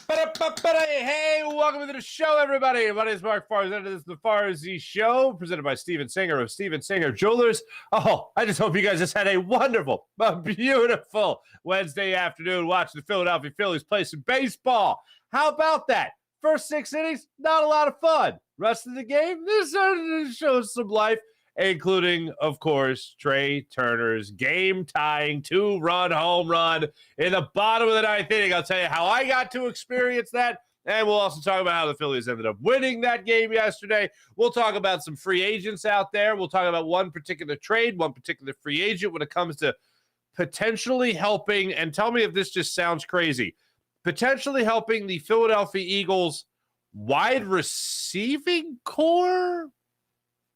Hey, welcome to the show, everybody. My name is Mark Farzy. This is the Farzy Show, presented by Steven Singer of Steven Singer Jewelers. Oh, I just hope you guys just had a wonderful, beautiful Wednesday afternoon watching the Philadelphia Phillies play some baseball. How about that? First 6 innings, not a lot of fun. Rest of the game, this shows some life, including, of course, Trea Turner's game-tying 2-run home run in the bottom of the ninth inning. I'll tell you how I got to experience that, and we'll also talk about how the Phillies ended up winning that game yesterday. We'll talk about some free agents out there. We'll talk about one particular trade, one particular free agent when it comes to potentially helping, and tell me if this just sounds crazy, potentially helping the Philadelphia Eagles wide receiving core.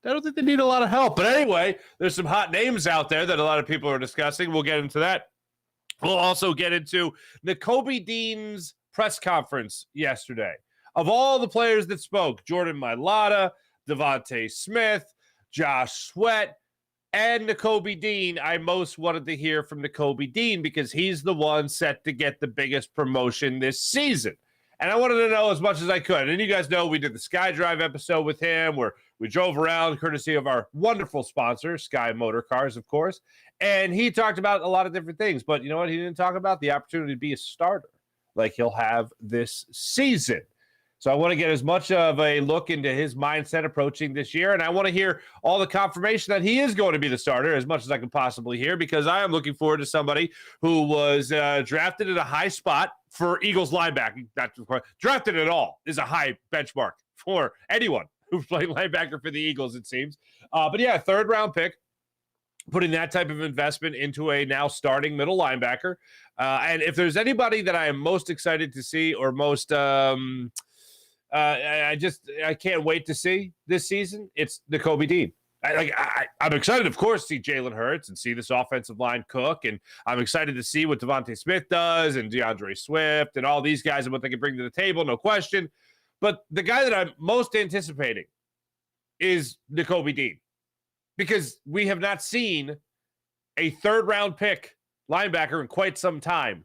I don't think they need a lot of help. But anyway, there's some hot names out there that a lot of people are discussing. We'll get into that. We'll also get into Nakobe Dean's press conference yesterday. Of all the players that spoke, Jordan Mailata, Devontae Smith, Josh Sweat, and Nakobe Dean, I most wanted to hear from Nakobe Dean because he's the one set to get the biggest promotion this season. And I wanted to know as much as I could. And you guys know we did the Sky Drive episode with him where we drove around courtesy of our wonderful sponsor, Sky Motor Cars, of course. And he talked about a lot of different things. But you know what he didn't talk about? The opportunity to be a starter like he'll have this season. So I want to get as much of a look into his mindset approaching this year. And I want to hear all the confirmation that he is going to be the starter as much as I can possibly hear, because I am looking forward to somebody who was drafted at a high spot for Eagles linebacker. Not drafted at all is a high benchmark for anyone who's playing linebacker for the Eagles, it seems. But yeah, third-round pick, putting that type of investment into a now starting middle linebacker. And if there's anybody that I am most excited to see or most I can't wait to see this season, it's Nakobe Dean. I'm excited, of course, to see Jalen Hurts and see this offensive line cook, and I'm excited to see what Devontae Smith does and DeAndre Swift and all these guys and what they can bring to the table, no question. But the guy that I'm most anticipating is Nakobe Dean, because we have not seen a third-round pick linebacker in quite some time,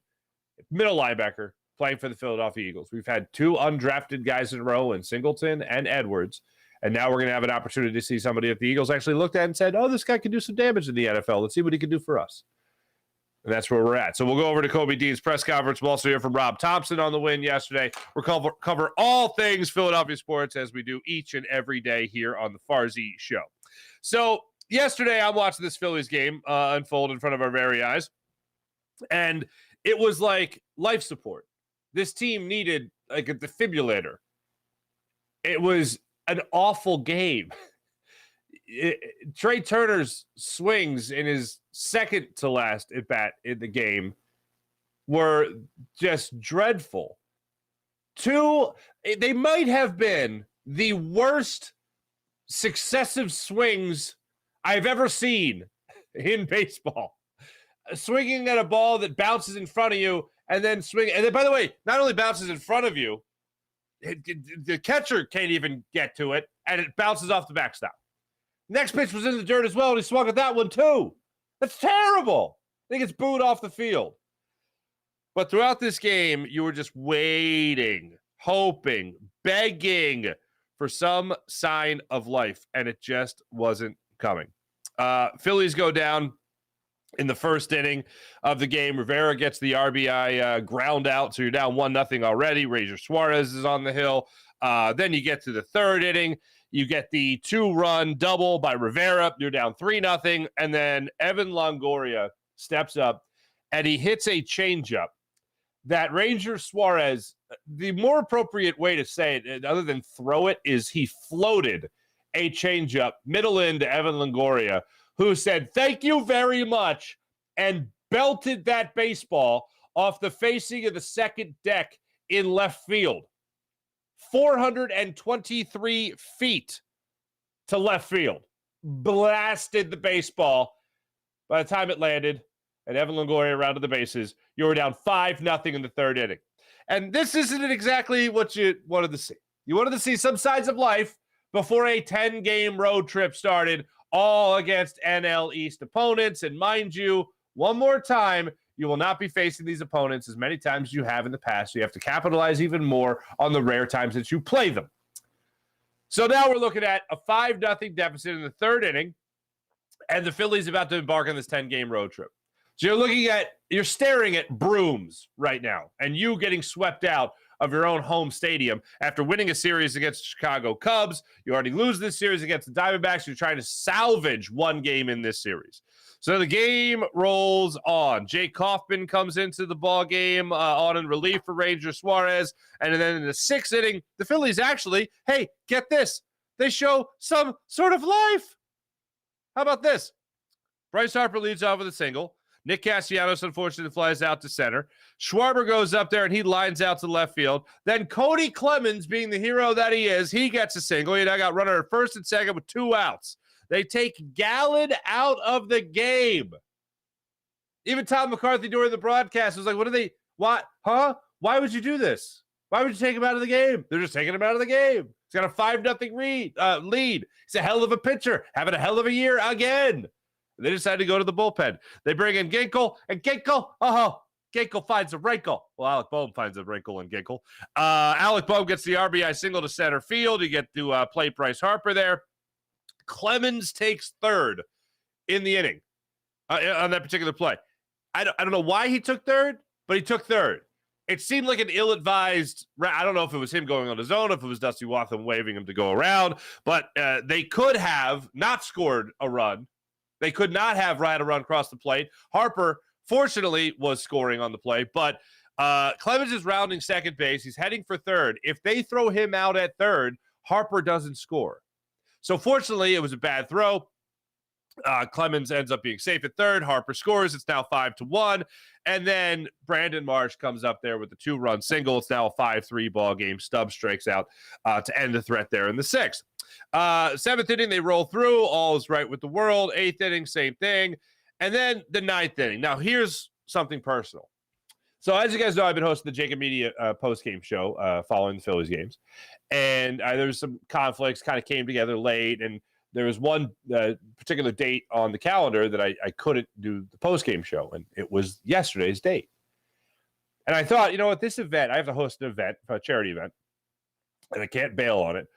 middle linebacker, playing for the Philadelphia Eagles. We've had 2 undrafted guys in a row in Singleton and Edwards, and now we're going to have an opportunity to see somebody that the Eagles actually looked at and said, oh, this guy can do some damage in the NFL. Let's see what he can do for us. And that's where we're at. So we'll go over to Nakobe Dean's press conference. We'll also hear from Rob Thompson on the win yesterday. We'll cover all things Philadelphia sports as we do each and every day here on the Farzy Show. So yesterday I'm watching this Phillies game unfold in front of our very eyes, and it was like life support. This team needed like a defibrillator. It was an awful game. Trea Turner's swings in his second to last at bat in the game were just dreadful. They might have been the worst successive swings I've ever seen in baseball. Swinging at a ball that bounces in front of you and then swing. And then, by the way, not only bounces in front of you, the catcher can't even get to it, and it bounces off the backstop. Next pitch was in the dirt as well, and he swung at that one too. That's terrible. I think it's booed off the field. But throughout this game, you were just waiting, hoping, begging for some sign of life, and it just wasn't coming. Phillies go down in the first inning of the game. Rivera gets the RBI ground out, so you're down 1-0 already. Ranger Suarez is on the hill. Then you get to the third inning. You get the 2-run double by Rivera. You're down 3-0. And then Evan Longoria steps up, and he hits a changeup that Ranger Suarez, the more appropriate way to say it, other than throw it, is he floated a changeup middle in to Evan Longoria, who said, thank you very much, and belted that baseball off the facing of the second deck in left field. 423 feet to left field. Blasted the baseball. By the time it landed and Evan Longoria rounded the bases, you were down 5-0 in the third inning. And this isn't exactly what you wanted to see. You wanted to see some signs of life before a 10-game road trip started, all against NL East opponents. And mind you, one more time, You will not be facing these opponents as many times as you have in the past. So you have to capitalize even more on the rare times that you play them. So now we're looking at a 5-0 deficit in the third inning, and the Phillies about to embark on this 10-game road trip. So you're staring at brooms right now, and you getting swept out of your own home stadium after winning a series against the Chicago Cubs. You already lose this series against the Diamondbacks. You're trying to salvage one game in this series. So the game rolls on. Jake Kaufman comes into the ball game on in relief for Ranger Suarez. And then in the 6th inning, the Phillies actually, hey, get this, they show some sort of life. How about this? Bryce Harper leads off with a single. Nick Castellanos, unfortunately, flies out to center. Schwarber goes up there, and he lines out to left field. Then Cody Clemens, being the hero that he is, he gets a single. He now got runner at first and second with 2 outs. They take Gallen out of the game. Even Tom McCarthy during the broadcast was like, why would you do this? Why would you take him out of the game? They're just taking him out of the game. He's got a 5-0 lead. He's a hell of a pitcher, having a hell of a year again. They decided to go to the bullpen. They bring in Ginkel, and Ginkel finds a wrinkle. Well, Alec Bohm finds a wrinkle in Ginkel. Alec Bohm gets the RBI single to center field. You get to play Bryce Harper there. Clemens takes third in the inning on that particular play. I don't know why he took third, but he took third. It seemed like an ill-advised – I don't know if it was him going on his own, if it was Dusty Wathan waving him to go around, but they could have not scored a run. They could not have ran a run across the plate. Harper, fortunately, was scoring on the play, but Clemens is rounding second base. He's heading for third. If they throw him out at third, Harper doesn't score. So fortunately, it was a bad throw. Clemens ends up being safe at third. Harper scores. It's now 5-1. And then Brandon Marsh comes up there with the 2-run single. It's now a 5-3 ball game. Stubbs strikes out to end the threat there in the 6th. 7th inning, they roll through. All is right with the world. 8th inning, same thing. And then the 9th inning. Now, here's something personal. So as you guys know, I've been hosting the Jacob Media post-game show following the Phillies games. And there was some conflicts, kind of came together late. And there was one particular date on the calendar that I couldn't do the post-game show. And it was yesterday's date. And I thought, you know what, this event, I have to host an event, a charity event, and I can't bail on it.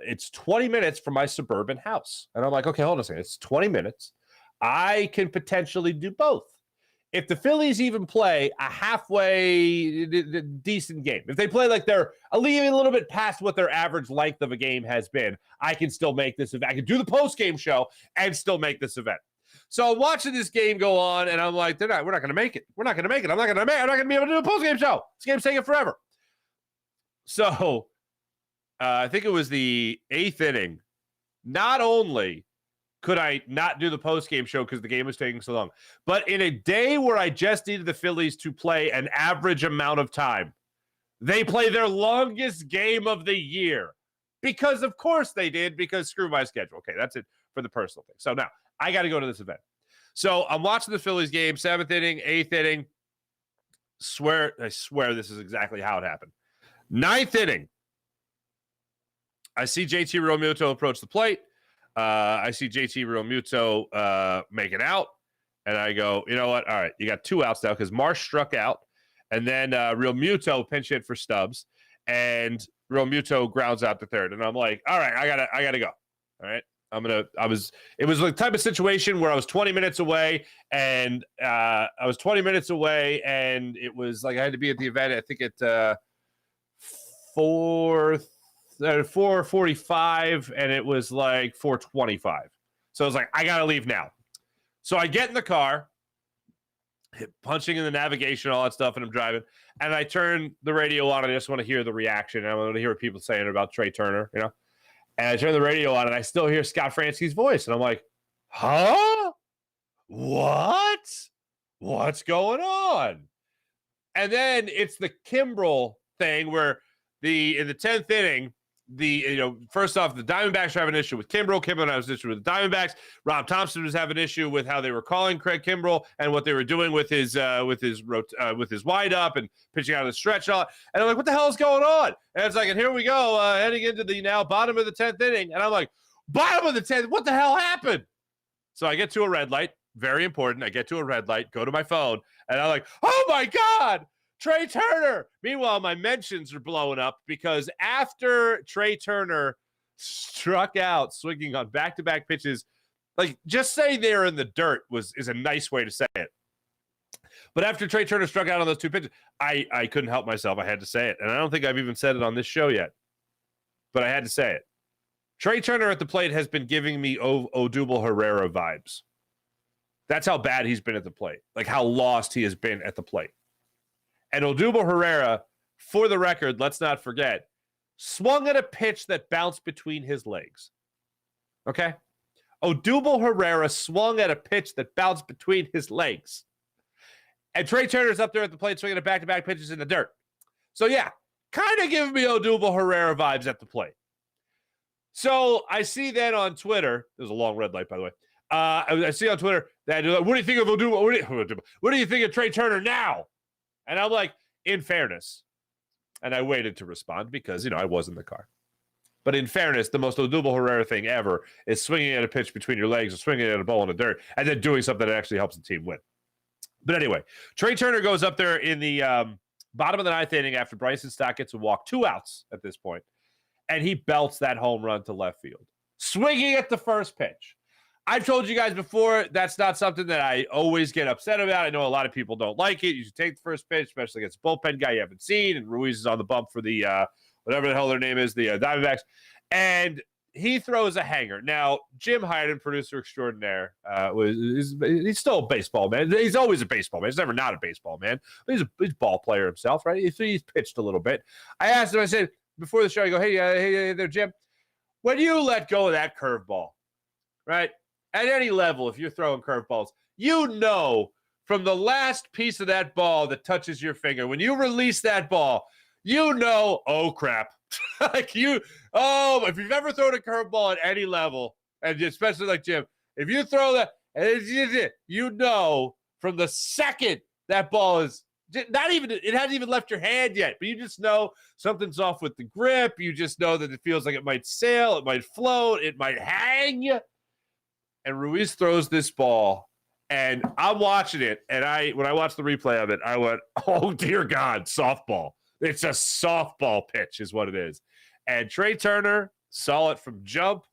It's 20 minutes from my suburban house. And I'm like, okay, hold on a second. It's 20 minutes. I can potentially do both. If the Phillies even play a halfway decent game, if they play like they're a little bit past what their average length of a game has been, I can still make this event. I can do the post-game show and still make this event. So I'm watching this game go on, and I'm like, we're not going to make it. We're not going to make it. I'm not going to be able to do a post-game show. This game's taking forever. So I think it was the 8th inning. Not only could I not do the post-game show because the game was taking so long, but in a day where I just needed the Phillies to play an average amount of time, they play their longest game of the year. Because, of course, they did, because screw my schedule. Okay, that's it for the personal thing. So now I got to go to this event. So I'm watching the Phillies game, 7th inning, 8th inning. I swear this is exactly how it happened. 9th inning. I see JT Realmuto approach the plate. I see JT Realmuto make it out. And I go, you know what? All right, you got 2 outs now because Marsh struck out. And then Realmuto pinch hit for Stubbs. And Realmuto grounds out to third. And I'm like, all right, I gotta go. All right. It was the type of situation where I was 20 minutes away and it was like I had to be at the event, I think at 4:45, and it was like 4:25. So I was like, I got to leave now. So I get in the car, punching in the navigation, all that stuff, and I'm driving. And I turn the radio on. I just want to hear the reaction. I want to hear what people saying about Trea Turner, you know. And I turn the radio on, and I still hear Scott Fransky's voice. And I'm like, huh? What? What's going on? And then it's the Kimbrel thing where in the 10th inning, first off, the Diamondbacks are having an issue with Kimbrel. Kimbrel has an issue with the Diamondbacks. Rob Thompson was having an issue with how they were calling Craig Kimbrel and what they were doing with his wind up and pitching out of the stretch. And I'm like, what the hell is going on? And it's like, and here we go, heading into the now bottom of the 10th inning. And I'm like, bottom of the 10th? What the hell happened? So I get to a red light. very important. I get to a red light, go to my phone, and I'm like, oh my God, Trea Turner. Meanwhile, my mentions are blowing up because after Trea Turner struck out swinging on back-to-back pitches, like just saying they're in the dirt is a nice way to say it. But after Trea Turner struck out on those two pitches, I couldn't help myself. I had to say it. And I don't think I've even said it on this show yet, but I had to say it. Trea Turner at the plate has been giving me Odubel Herrera vibes. That's how bad he's been at the plate, like how lost he has been at the plate. And Odubel Herrera, for the record, let's not forget, swung at a pitch that bounced between his legs. Okay? Odubel Herrera swung at a pitch that bounced between his legs. And Trea Turner's up there at the plate swinging at back-to-back pitches in the dirt. So, yeah, kind of giving me Odubel Herrera vibes at the plate. So I see then on Twitter, there's a long red light, by the way. I see on Twitter that, what do you think of Odubel? What do you think of Trea Turner now? And I'm like, in fairness. And I waited to respond because, I was in the car. But in fairness, the most Odubel Herrera thing ever is swinging at a pitch between your legs or swinging at a ball in the dirt and then doing something that actually helps the team win. But anyway, Trea Turner goes up there in the bottom of the ninth inning after Bryson Stott gets a walk, 2 outs at this point, and he belts that home run to left field, swinging at the first pitch. I've told you guys before, that's not something that I always get upset about. I know a lot of people don't like it. You should take the first pitch, especially against a bullpen guy you haven't seen, and Ruiz is on the bump for the whatever the hell their name is, the Diamondbacks, and he throws a hanger. Now, Jim Hyden, producer extraordinaire, he's still a baseball man. He's always a baseball man. He's never not a baseball man. But he's a ball player himself, right? He's pitched a little bit. I asked him, I said, before the show, I go, hey there, Jim, when you let go of that curveball, right, at any level, if you're throwing curveballs, from the last piece of that ball that touches your finger, when you release that ball, oh, crap. If you've ever thrown a curveball at any level, and especially like Jim, if you throw that, from the second that ball is it hasn't even left your hand yet, but you just know something's off with the grip. You just know that it feels like it might sail, it might float, it might hang. And Ruiz throws this ball, and I'm watching it, and when I watched the replay of it, I went, oh, dear God, softball. It's a softball pitch is what it is. And Trea Turner saw it from jump,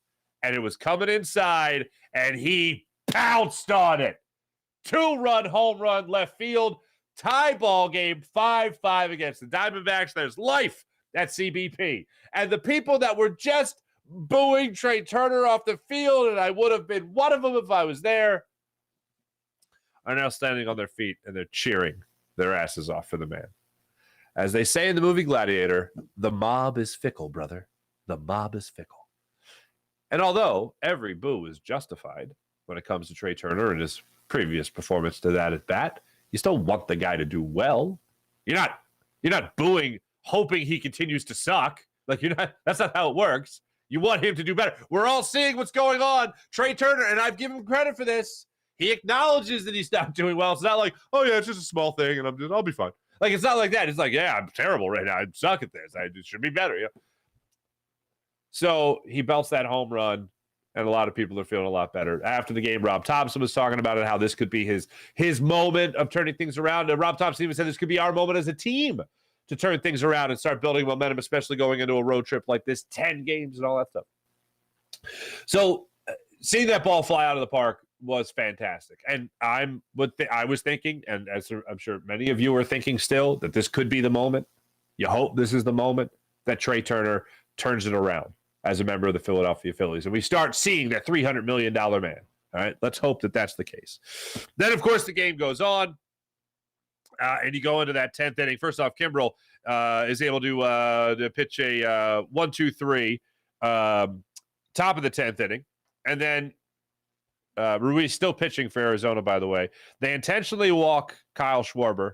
and it was coming inside, and he pounced on it. 2-run home run left field. Tie ball game, 5-5 against the Diamondbacks. There's life at CBP. And the people that were just booing Trea Turner off the field, and I would have been one of them if I was there, are now standing on their feet, and they're cheering their asses off for the man. As they say in the movie Gladiator, the mob is fickle, brother. The mob is fickle. And although every boo is justified when it comes to Trea Turner and his previous performance to that at bat, you still want the guy to do well. You're not booing, hoping he continues to suck. That's not how it works. You want him to do better. We're all seeing what's going on. Trea Turner, and I've given him credit for this. He acknowledges that he's not doing well. It's not like, oh yeah, it's just a small thing and I'll be fine. Like, it's not like that. It's like, yeah, I'm terrible right now. I suck at this. It should be better. Yeah. So he belts that home run, and a lot of people are feeling a lot better. After the game, Rob Thompson was talking about it, how this could be his moment of turning things around. And Rob Thompson even said this could be our moment as a team to turn things around and start building momentum, especially going into a road trip like this, 10 games and all that stuff. So seeing that ball fly out of the park was fantastic. And I was thinking, and as I'm sure many of you are thinking still, that this could be the moment. You hope this is the moment that Trea Turner turns it around as a member of the Philadelphia Phillies. And we start seeing that $300 million man. All right, let's hope that that's the case. Then, of course, the game goes on. And you go into that 10th inning. First off, Kimbrel is able to pitch a 1-2-3 top of the 10th inning. And then Ruiz still pitching for Arizona, by the way. They intentionally walk Kyle Schwarber.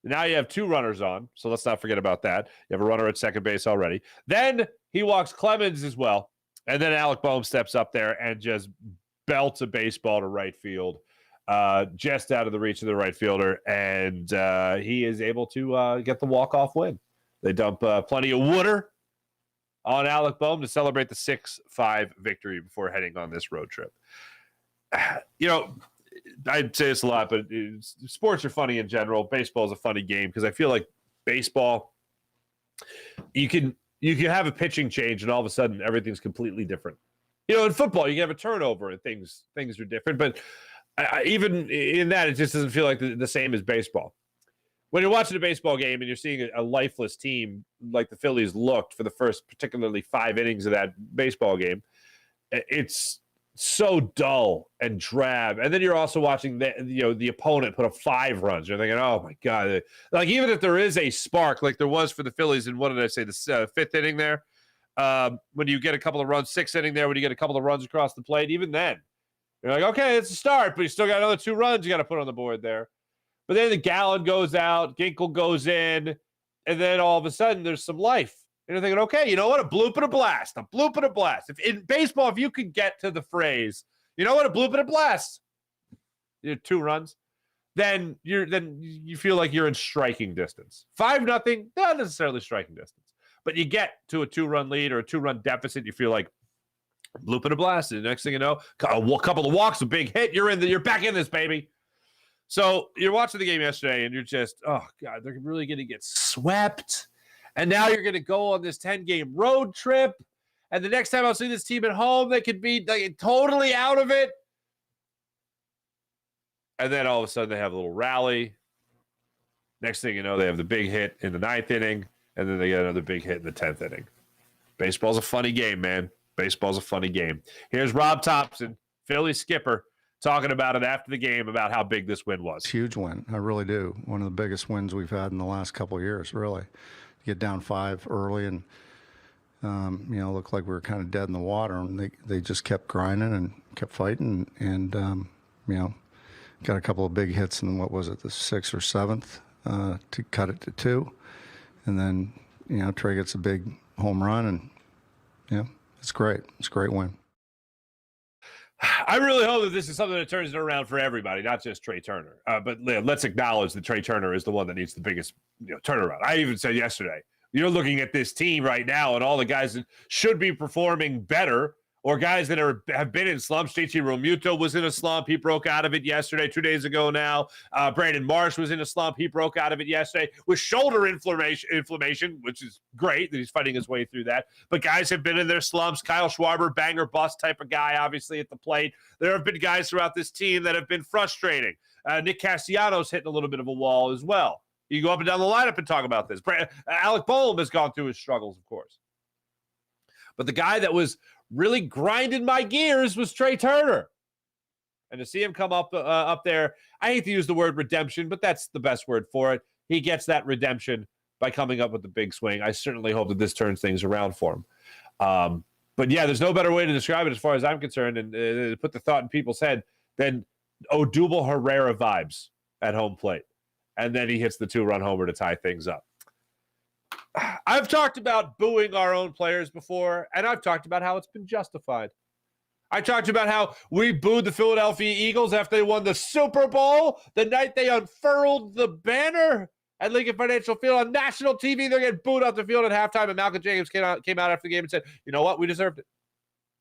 Now you have 2 runners on, so let's not forget about that. You have a runner at second base already. Then he walks Clemens as well. And then Alec Bohm steps up there and just belts a baseball to right field, just out of the reach of the right fielder. And he is able to get the walk-off win. They dump plenty of water on Alec Bohm to celebrate the 6-5 victory before heading on this road trip. you know, I'd say this a lot, but sports are funny in general. Baseball is a funny game because I feel like baseball, you can have a pitching change and all of a sudden everything's completely different. You know, in football, you can have a turnover and things are different. But even in that, it just doesn't feel like the same as baseball. When you're watching a baseball game and you're seeing a lifeless team like the Phillies looked for the first particularly 5 innings of that baseball game, it's so dull and drab. And then you're also watching the opponent put up 5 runs. You're thinking, oh my God. Like, even if there is a spark like there was for the Phillies in, what did I say, the 5th inning there, when you get a couple of runs, 6th inning there, when you get a couple of runs across the plate, even then, you're like, okay, it's a start, but you still got another 2 runs you got to put on the board there. But then the Gallen goes out, Ginkel goes in, and then all of a sudden there's some life. And you're thinking, okay, you know what? A bloop and a blast. A bloop and a blast. If in baseball, if you could get to the phrase, you know what? A bloop and a blast. You're 2 runs. Then you feel like you're in striking distance. 5-0, not necessarily striking distance. But you get to a 2-run lead or a 2-run deficit, you feel like bloop and a blast. And the next thing you know, a couple of walks, a big hit, you're back in this, baby. So you're watching the game yesterday and you're just, oh God, they're really going to get swept. And now you're going to go on this 10-game road trip. And the next time I'll see this team at home, they could be like totally out of it. And then all of a sudden they have a little rally. Next thing you know, they have the big hit in the 9th inning. And then they get another big hit in the 10th inning. Baseball's a funny game, man. Baseball's a funny game. Here's Rob Thompson, Philly skipper, talking about it after the game about how big this win was. Huge win. I really do. One of the biggest wins we've had in the last couple of years, really. Get down 5 early and, looked like we were kind of dead in the water. And they just kept grinding and kept fighting and got a couple of big hits in, what was it, the 6th or 7th to cut it to 2. And then, Trea gets a big home run and, it's great. It's a great win. I really hope that this is something that turns it around for everybody, not just Trea Turner. But let's acknowledge that Trea Turner is the one that needs the biggest turnaround. I even said yesterday, you're looking at this team right now and all the guys that should be performing better or guys that have been in slumps. JT Realmuto was in a slump. He broke out of it yesterday, 2 days ago now. Brandon Marsh was in a slump. He broke out of it yesterday with shoulder inflammation, which is great that he's fighting his way through that. But guys have been in their slumps. Kyle Schwarber, banger bust type of guy, obviously, at the plate. There have been guys throughout this team that have been frustrating. Nick Castellanos hitting a little bit of a wall as well. You go up and down the lineup and talk about this. Alec Bohm has gone through his struggles, of course. But the guy that was really grinding my gears was Trea Turner. And to see him come up there, I hate to use the word redemption, but that's the best word for it. He gets that redemption by coming up with the big swing. I certainly hope that this turns things around for him. But yeah, there's no better way to describe it as far as I'm concerned and put the thought in people's head than Odubel Herrera vibes at home plate. And then he hits the 2-run homer to tie things up. I've talked about booing our own players before, and I've talked about how it's been justified. I talked about how we booed the Philadelphia Eagles after they won the Super Bowl the night they unfurled the banner at Lincoln Financial Field on national TV. They're getting booed off the field at halftime, and Malcolm Jacobs came out after the game and said, you know what? We deserved it.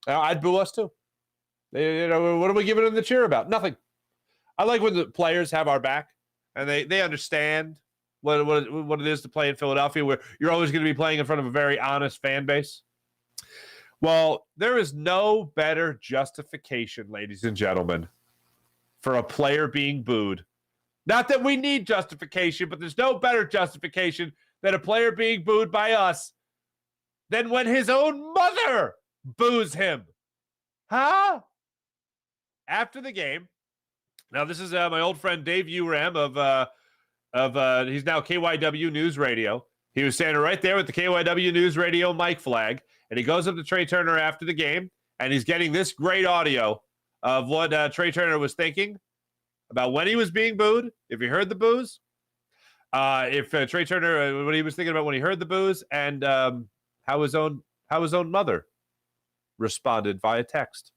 I'd boo us too. What are we giving them the cheer about? Nothing. I like when the players have our back, and they understand what it is to play in Philadelphia, where you're always going to be playing in front of a very honest fan base. Well, there is no better justification, ladies and gentlemen, for a player being booed. Not that we need justification, but there's no better justification than a player being booed by us than when his own mother boos him. Huh? After the game, now this is my old friend Dave Uram of he's now KYW News Radio. He was standing right there with the KYW News Radio mic flag, and he goes up to Trea Turner after the game, and he's getting this great audio of what Trea Turner was thinking about when he was being booed, if he heard the boos, if Trea Turner, what he was thinking about when he heard the boos, and how his own mother responded via text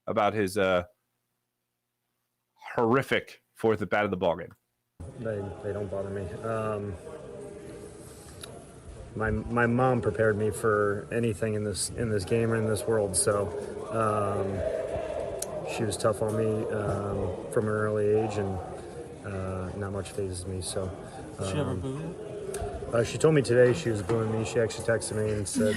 about his horrific 4th at bat of the ballgame. They don't bother me. My mom prepared me for anything in this game or in this world. So she was tough on me from an early age, and not much phases me. So, Did she ever boo you? She told me today she was booing me. She actually texted me and said,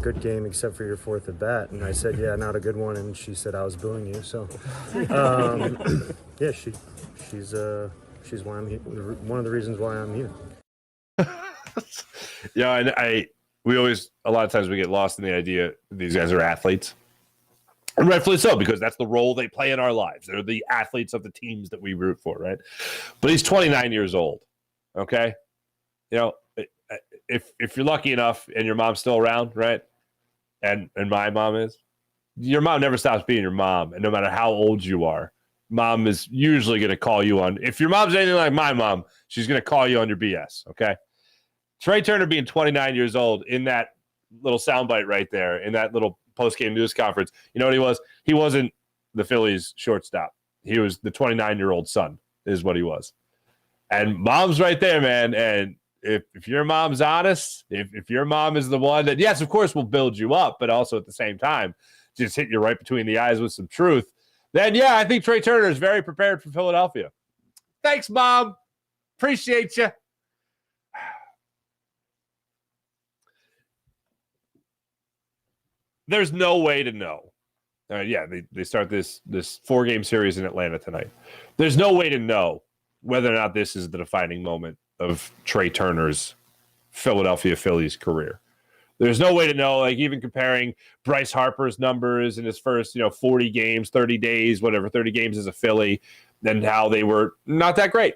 good game except for your fourth at bat. And I said, yeah, not a good one. And she said I was booing you. So, yeah, she's why I'm here. One of the reasons why I'm here. Yeah, and we always, a lot of times we get lost in the idea these guys are athletes. And rightfully so, because that's the role they play in our lives. They're the athletes of the teams that we root for, right? But he's 29 years old, okay? If you're lucky enough and your mom's still around, right? And my mom is, your mom never stops being your mom. And no matter how old you are, mom is usually going to call you on. If your mom's anything like my mom, she's going to call you on your BS, okay? Trea Turner being 29 years old in that little soundbite right there, in that little post-game news conference, you know what he was? He wasn't the Phillies shortstop. He was the 29-year-old son is what he was. And mom's right there, man. And if your mom's honest, if your mom is the one that, yes, of course, will build you up, but also at the same time, just hit you right between the eyes with some truth, then, yeah, I think Trea Turner is very prepared for Philadelphia. Thanks, Mom. Appreciate you. There's no way to know. They start this 4-game series in Atlanta tonight. There's no way to know whether or not this is the defining moment of Trea Turner's Philadelphia Phillies career. There's no way to know, like even comparing Bryce Harper's numbers in his first, 40 games, 30 days, whatever, 30 games as a Philly, and how they were not that great.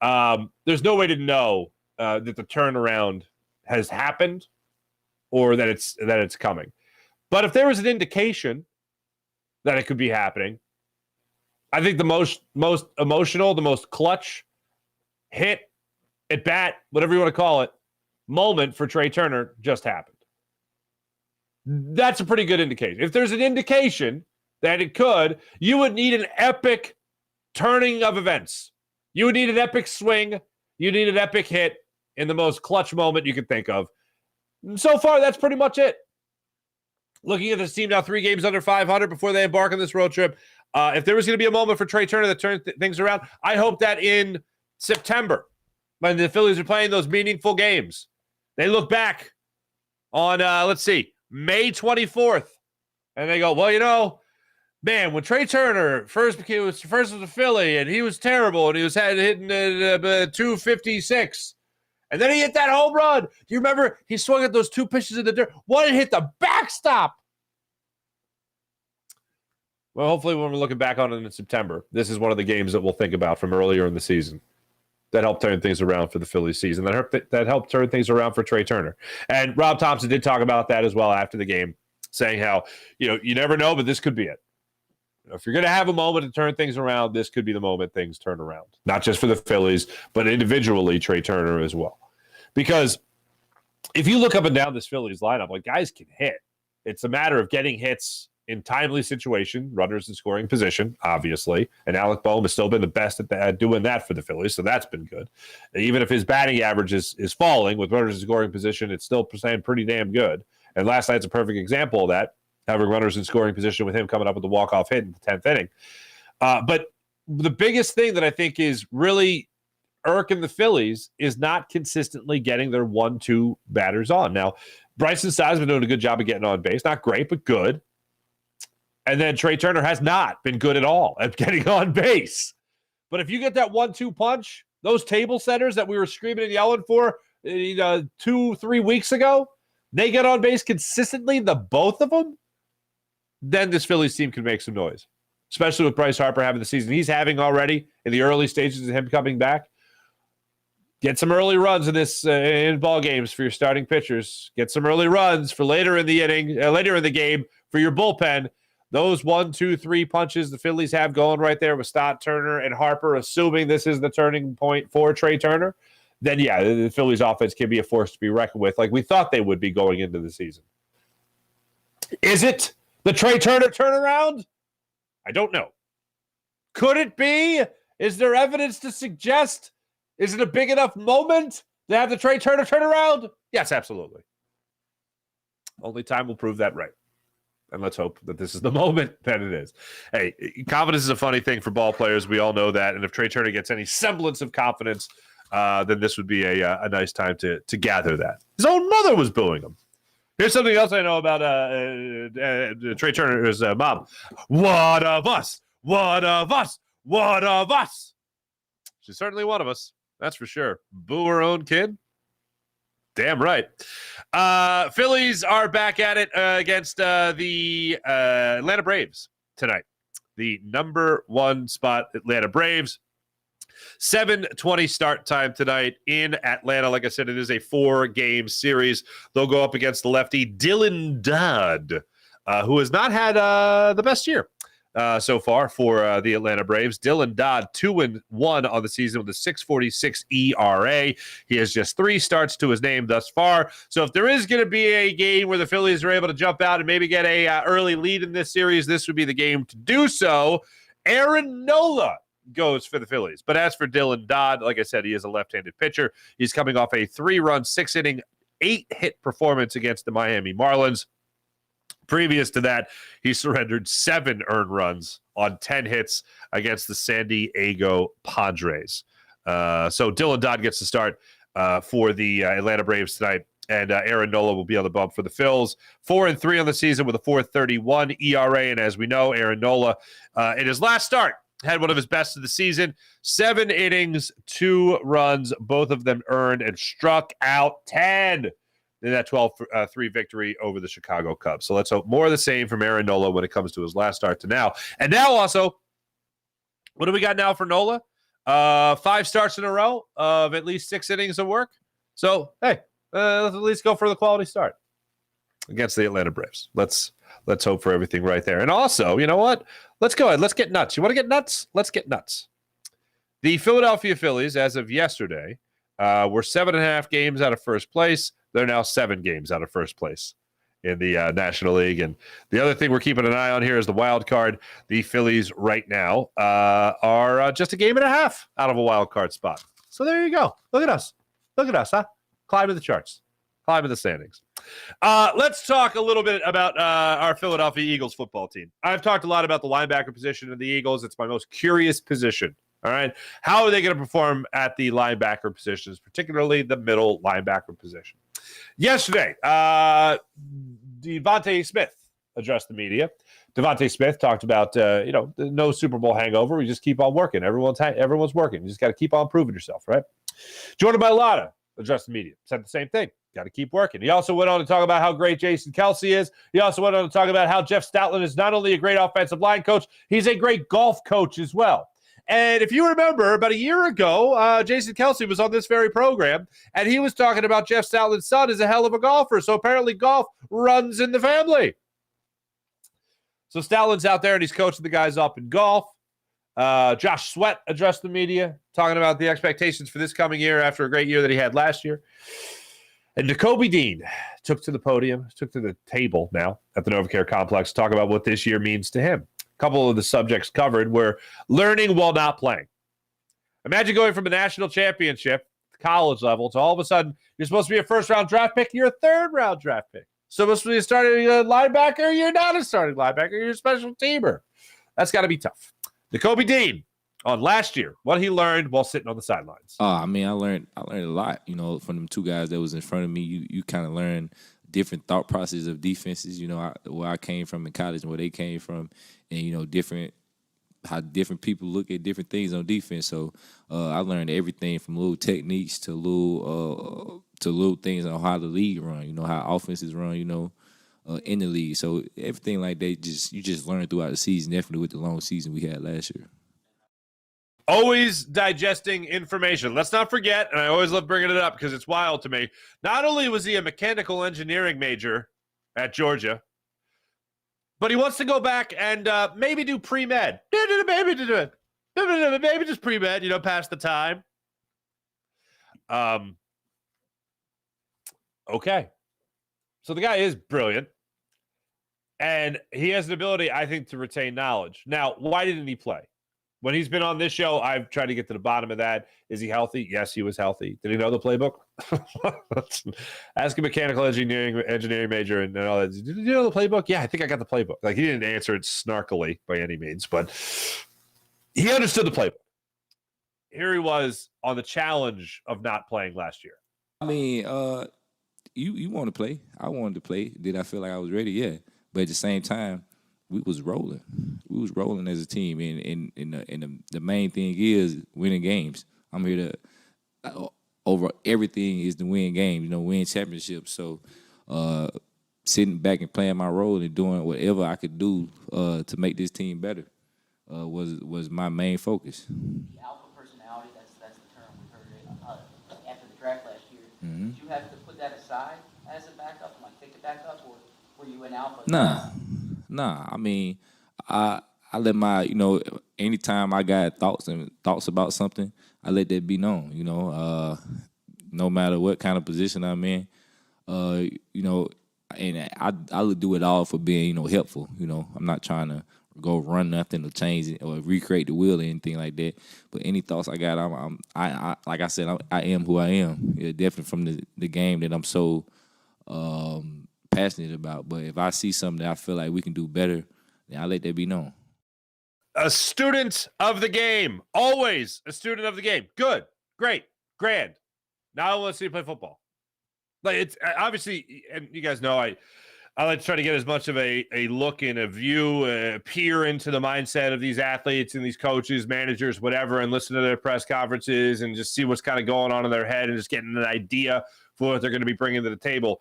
There's no way to know that the turnaround has happened or that it's coming. But if there was an indication that it could be happening, I think the most emotional, the most clutch hit, at bat, whatever you want to call it, moment for Trea Turner just happened. That's a pretty good indication. If there's an indication that it could, you would need an epic turning of events. You would need an epic swing. You need an epic hit in the most clutch moment you can think of. And so far, that's pretty much it. Looking at this team now, 3 games under 500 before they embark on this road trip. If there was going to be a moment for Trea Turner that turned things around, I hope that in September, when the Phillies are playing those meaningful games, they look back on, May 24th, and they go, well, man, when Trea Turner first was a Philly, and he was terrible, and he was hitting 256, and then he hit that home run. Do you remember he swung at those 2 pitches in the dirt? One hit the backstop. Well, hopefully when we're looking back on it in September, this is one of the games that we'll think about from earlier in the season that helped turn things around for the Phillies season, that helped turn things around for Trea Turner. And Rob Thompson did talk about that as well after the game, saying how, you never know, but this could be it. If you're going to have a moment to turn things around, this could be the moment things turn around. Not just for the Phillies, but individually Trea Turner as well. Because if you look up and down this Phillies lineup, like guys can hit. It's a matter of getting hits in timely situation, runners in scoring position, obviously. And Alec Bohm has still been the best at doing that for the Phillies, so that's been good. And even if his batting average is falling with runners in scoring position, it's still staying pretty damn good. And last night's a perfect example of that, having runners in scoring position with him coming up with the walk-off hit in the 10th inning. But the biggest thing that I think is really irking the Phillies is not consistently getting their 1-2 batters on. Now, Bryson Stott's been doing a good job of getting on base. Not great, but good. And then Trea Turner has not been good at all at getting on base. But if you get that 1-2 punch, those table setters that we were screaming and yelling for 2-3 weeks ago, they get on base consistently, the both of them, then this Phillies team can make some noise, especially with Bryce Harper having the season he's having already in the early stages of him coming back. Get some early runs in this in ball games for your starting pitchers. Get some early runs for later in the inning, later in the game for your bullpen. Those 1-2-3 punches the Phillies have going right there with Stott, Turner, and Harper, assuming this is the turning point for Trea Turner, then yeah, the Phillies offense can be a force to be reckoned with, like we thought they would be going into the season. Is it the Trea Turner turnaround? I don't know. Could it be? Is there evidence to suggest? Is it a big enough moment to have the Trea Turner turnaround? Yes, absolutely. Only time will prove that right. And let's hope that this is the moment that it is. Hey, confidence is a funny thing for ball players. We all know that. And if Trea Turner gets any semblance of confidence, then this would be a nice time to gather that. His own mother was booing him. Here's something else I know about Trea Turner's mom. One of us. One of us. One of us. She's certainly one of us. That's for sure. Boo her own kid. Damn right. Phillies are back at it against the Atlanta Braves tonight. The number 1 spot Atlanta Braves. 7:20 start time tonight in Atlanta. Like I said, it is a 4-game series. They'll go up against the lefty Dylan Dodd, who has not had the best year so far for the Atlanta Braves. Dylan Dodd, 2-1 on the season with a 6.46 ERA. He has just 3 starts to his name thus far. So if there is going to be a game where the Phillies are able to jump out and maybe get a early lead in this series, this would be the game to do so. Aaron Nola goes for the Phillies. But as for Dylan Dodd, like I said, he is a left-handed pitcher. He's coming off a 3-run, 6-inning, 8-hit performance against the Miami Marlins. Previous to that, he surrendered 7 earned runs on 10 hits against the San Diego Padres. So Dylan Dodd gets the start for the Atlanta Braves tonight, and Aaron Nola will be on the bump for the Phils. 4-3 on the season with a 4.31 ERA, and as we know, Aaron Nola in his last start had one of his best of the season. 7 innings, 2 runs, both of them earned, and struck out 10 in that 12-3 victory over the Chicago Cubs. So let's hope more of the same from Aaron Nola when it comes to his last start to now. And now also, what do we got now for Nola? 5 starts in a row of at least 6 innings of work. So, hey, let's at least go for the quality start against the Atlanta Braves. Let's hope for everything right there. And also, you know what? Let's go ahead. Let's get nuts. You want to get nuts? Let's get nuts. The Philadelphia Phillies, as of yesterday, were 7.5 games out of first place. They're now 7 games out of first place in the National League. And the other thing we're keeping an eye on here is the wild card. The Phillies right now are just a game and a half out of a wild card spot. So there you go. Look at us. Look at us, huh? Climbing the charts. Climbing the standings. Let's talk a little bit about our Philadelphia Eagles football team. I've talked a lot about the linebacker position of the Eagles. It's my most curious position. All right. How are they going to perform at the linebacker positions, particularly the middle linebacker position? Yesterday, Devontae Smith addressed the media. Devontae Smith talked about, no Super Bowl hangover. We just keep on working. Everyone's working. You just got to keep on proving yourself, right? Jordan Mailata addressed the media. Said the same thing. Got to keep working. He also went on to talk about how great Jason Kelce is. He also went on to talk about how Jeff Stoutland is not only a great offensive line coach, he's a great golf coach as well. And if you remember, about a year ago, Jason Kelce was on this very program, and he was talking about Jeff Stoutland's son is a hell of a golfer. So apparently golf runs in the family. So Stoutland's out there, and he's coaching the guys up in golf. Josh Sweat addressed the media, talking about the expectations for this coming year after a great year that he had last year. And Nakobe Dean took to the table now at the NovaCare Complex to talk about what this year means to him. A couple of the subjects covered were learning while not playing. Imagine going from a national championship, college level, to all of a sudden you're supposed to be a first-round draft pick, you're a third-round draft pick. Supposed to be a starting linebacker, you're not a starting linebacker, you're a special teamer. That's got to be tough. Nakobe Dean on last year, what he learned while sitting on the sidelines. I learned a lot, from them 2 guys that was in front of me. You kind of learn different thought processes of defenses, where I came from in college and where they came from, and, how different people look at different things on defense. So I learned everything from little techniques to little things on how the league run, how offenses run, in the league. So everything like that, you just learn throughout the season, definitely with the long season we had last year. Always digesting information. Let's not forget, and I always love bringing it up because it's wild to me, not only was he a mechanical engineering major at Georgia, but he wants to go back and maybe do pre-med. Maybe just pre-med, pass the time. Okay. So the guy is brilliant, and he has an ability, I think, to retain knowledge. Now, why didn't he play? When he's been on this show, I've tried to get to the bottom of that. Is he healthy? Yes, he was healthy. Did he know the playbook? Ask a mechanical engineering major and all that. Did you know the playbook? Yeah, I think I got the playbook. Like, he didn't answer it snarkily by any means, but he understood the playbook. Here he was on the challenge of not playing last year. I mean, you want to play. I wanted to play. Did I feel like I was ready? Yeah. But at the same time, we was rolling. We was rolling as a team. And the main thing is winning games. I'm here to, over everything is to win games, win championships. So sitting back and playing my role and doing whatever I could do to make this team better was my main focus. The alpha personality, that's the term we heard it after the draft last year. Mm-hmm. Did you have to put that aside as a backup, like pick a backup, or were you an alpha? Nah. I mean, I let my, anytime I got thoughts about something, I let that be known, no matter what kind of position I'm in, and I would do it all for being, helpful. I'm not trying to go run nothing or change it or recreate the wheel or anything like that. But any thoughts I got, I like I said, I am who I am. Yeah, definitely from the game that I'm so passionate about. But if I see something that I feel like we can do better, then I let that be known. A student of the game, always a student of the game. Good, great, grand. Now I want to see you play football. Like, it's obviously, and you guys know I like to try to get as much of a look and a view, peer into the mindset of these athletes and these coaches, managers, whatever, and listen to their press conferences and just see what's kind of going on in their head and just getting an idea for what they're going to be bringing to the table.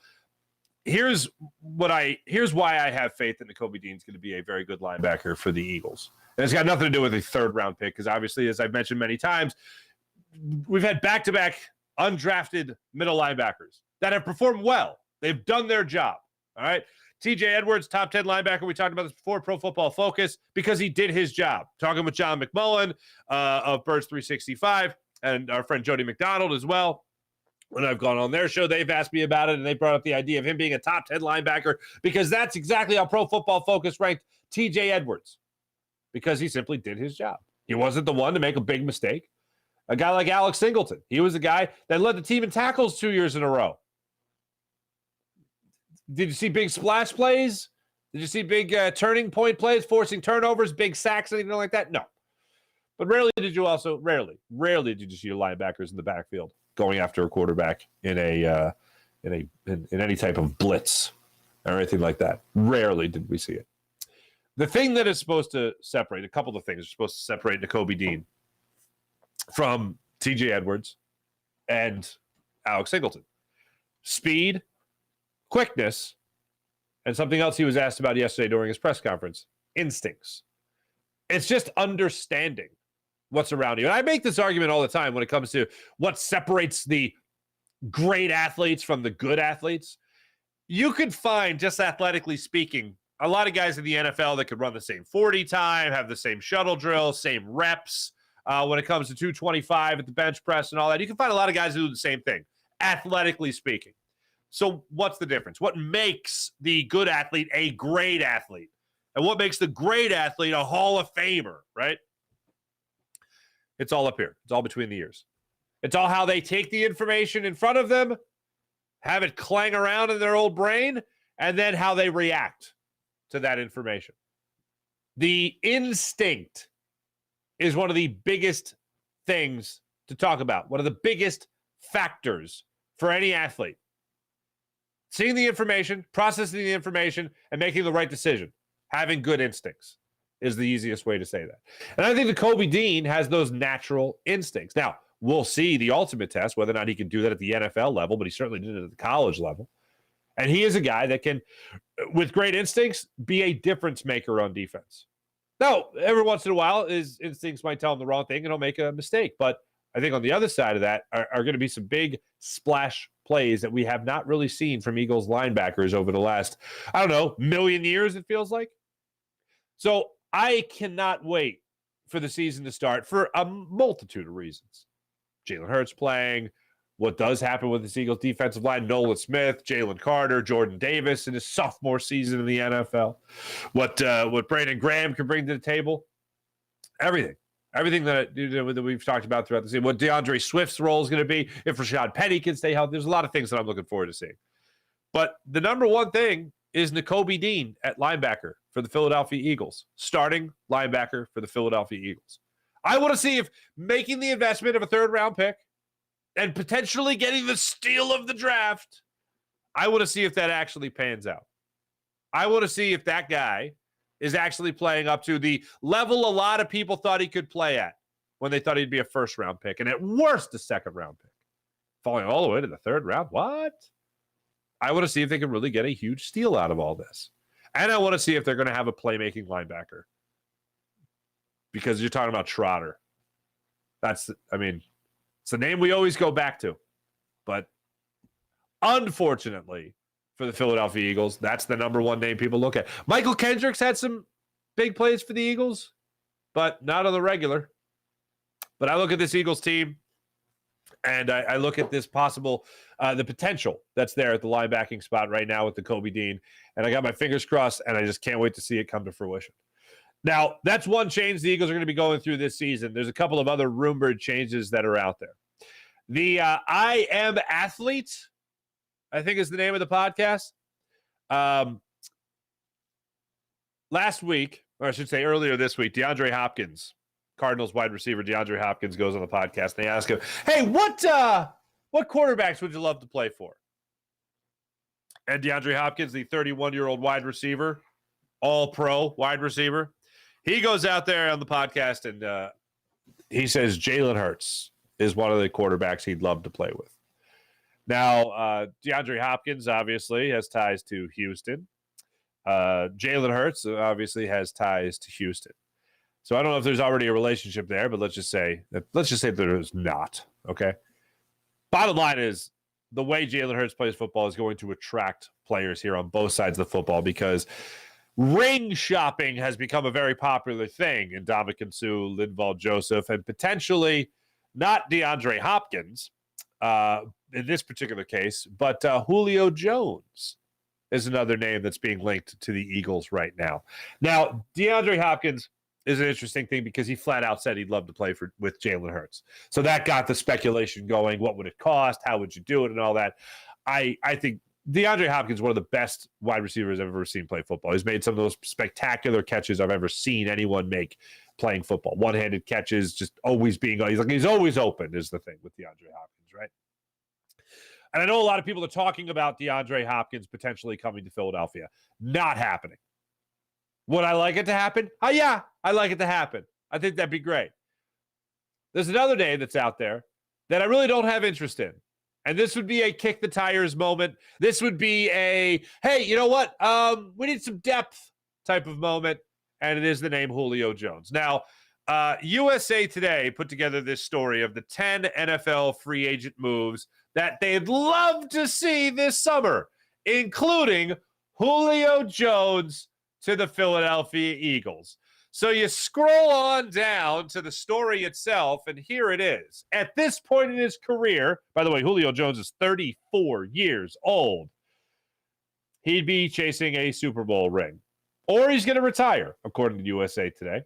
Here's why I have faith that Nakobe Dean is going to be a very good linebacker for the Eagles. And it's got nothing to do with a third-round pick because obviously, as I've mentioned many times, we've had back-to-back undrafted middle linebackers that have performed well. They've done their job, all right? TJ Edwards, top 10 linebacker. We talked about this before, Pro Football Focus, because he did his job. Talking with John McMullen of Birds 365 and our friend Jody McDonald as well. When I've gone on their show, they've asked me about it, and they brought up the idea of him being a top 10 linebacker because that's exactly how Pro Football Focus ranked TJ Edwards, because he simply did his job. He wasn't the one to make a big mistake. A guy like Alex Singleton, he was the guy that led the team in tackles 2 years in a row. Did you see big splash plays? Did you see big turning point plays, forcing turnovers, big sacks, anything like that? No. But rarely did you see linebackers in the backfield going after a quarterback in any type of blitz or anything like that. Rarely did we see it. The thing that is supposed to separate, a couple of things are supposed to separate Nakobe Dean from TJ Edwards and Alex Singleton. Speed, quickness, and something else he was asked about yesterday during his press conference, instincts. It's just understanding what's around you. And I make this argument all the time when it comes to what separates the great athletes from the good athletes. You could find, just athletically speaking, a lot of guys in the NFL that could run the same 40 time, have the same shuttle drill, same reps when it comes to 225 at the bench press and all that. You can find a lot of guys who do the same thing, athletically speaking. So what's the difference? What makes the good athlete a great athlete? And what makes the great athlete a Hall of Famer, right? It's all up here. It's all between the ears. It's all how they take the information in front of them, have it clang around in their old brain, and then how they react to that information. The instinct is one of the biggest things to talk about, one of the biggest factors for any athlete. Seeing the information, processing the information, and making the right decision. Having good instincts is the easiest way to say that. And I think Nakobe Dean has those natural instincts. Now, we'll see the ultimate test, whether or not he can do that at the NFL level, but he certainly did it at the college level. And he is a guy that can, with great instincts, be a difference maker on defense. Now, every once in a while, his instincts might tell him the wrong thing and he'll make a mistake. But I think on the other side of that are going to be some big splash plays that we have not really seen from Eagles linebackers over the last, million years, it feels like. So I cannot wait for the season to start for a multitude of reasons. Jalen Hurts playing, what does happen with the Eagles defensive line, Nolan Smith, Jalen Carter, Jordan Davis in his sophomore season in the NFL, what Brandon Graham can bring to the table, everything. Everything that we've talked about throughout the season, what DeAndre Swift's role is going to be, if Rashad Penny can stay healthy, there's a lot of things that I'm looking forward to seeing. But the number one thing is Nakobe Dean at linebacker for the Philadelphia Eagles, starting linebacker for the Philadelphia Eagles. I want to see if making the investment of a third-round pick and potentially getting the steal of the draft, I want to see if that actually pans out. I want to see if that guy is actually playing up to the level a lot of people thought he could play at when they thought he'd be a first-round pick, and at worst, a second-round pick. Falling all the way to the third round? What? I want to see if they can really get a huge steal out of all this. And I want to see if they're going to have a playmaking linebacker. Because you're talking about Trotter. It's the name we always go back to. But unfortunately for the Philadelphia Eagles, that's the number one name people look at. Michael Kendricks had some big plays for the Eagles, but not on the regular. But I look at this Eagles team, and I look at this possible, the potential that's there at the linebacking spot right now with Nakobe Dean. And I got my fingers crossed, and I just can't wait to see it come to fruition. Now, that's one change the Eagles are going to be going through this season. There's a couple of other rumored changes that are out there. The I Am Athlete, I think is the name of the podcast. Last week, or I should say earlier this week, DeAndre Hopkins, Cardinals wide receiver DeAndre Hopkins, goes on the podcast. And they ask him, hey, what quarterbacks would you love to play for? And DeAndre Hopkins, the 31-year-old wide receiver, all-pro wide receiver, he goes out there on the podcast and he says Jalen Hurts is one of the quarterbacks he'd love to play with. Now, DeAndre Hopkins obviously has ties to Houston. Jalen Hurts obviously has ties to Houston. So I don't know if there's already a relationship there, but let's just say there is not. Okay. Bottom line is the way Jalen Hurts plays football is going to attract players here on both sides of the football because ring shopping has become a very popular thing in Ndamukong Suh, Linval Joseph, and potentially not DeAndre Hopkins in this particular case, but Julio Jones is another name that's being linked to the Eagles right now. Now, DeAndre Hopkins is an interesting thing because he flat out said he'd love to play with Jalen Hurts. So that got the speculation going. What would it cost? How would you do it? And all that. I think DeAndre Hopkins is one of the best wide receivers I've ever seen play football. He's made some of those spectacular catches I've ever seen anyone make playing football. One-handed catches, just always being – he's always open is the thing with DeAndre Hopkins, right? And I know a lot of people are talking about DeAndre Hopkins potentially coming to Philadelphia. Not happening. Would I like it to happen? Yeah, I like it to happen. I think that'd be great. There's another name that's out there that I really don't have interest in. And this would be a kick the tires moment. This would be a, hey, you know what? We need some depth type of moment. And it is the name Julio Jones. Now, USA Today put together this story of the 10 NFL free agent moves that they'd love to see this summer, including Julio Jones to the Philadelphia Eagles. So you scroll on down to the story itself, and here it is. At this point in his career, by the way, Julio Jones is 34 years old. He'd be chasing a Super Bowl ring. Or he's going to retire, according to USA Today.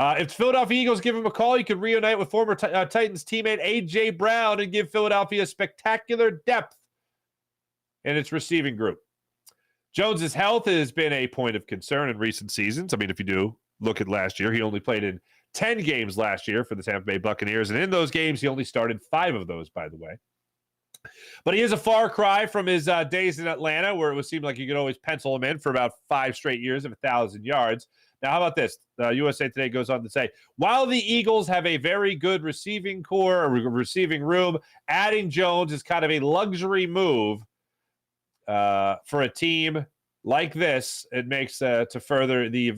If the Philadelphia Eagles give him a call, he could reunite with former Titans teammate A.J. Brown and give Philadelphia spectacular depth in its receiving group. Jones's health has been a point of concern in recent seasons. I mean, if you do look at last year, he only played in 10 games last year for the Tampa Bay Buccaneers, and in those games, he only started 5 of those, by the way. But he is a far cry from his days in Atlanta, where it would seem like you could always pencil him in for about 5 straight years of 1,000 yards. Now, how about this? USA Today goes on to say, while the Eagles have a very good receiving core, or receiving room, adding Jones is kind of a luxury move for a team like this. It makes to further the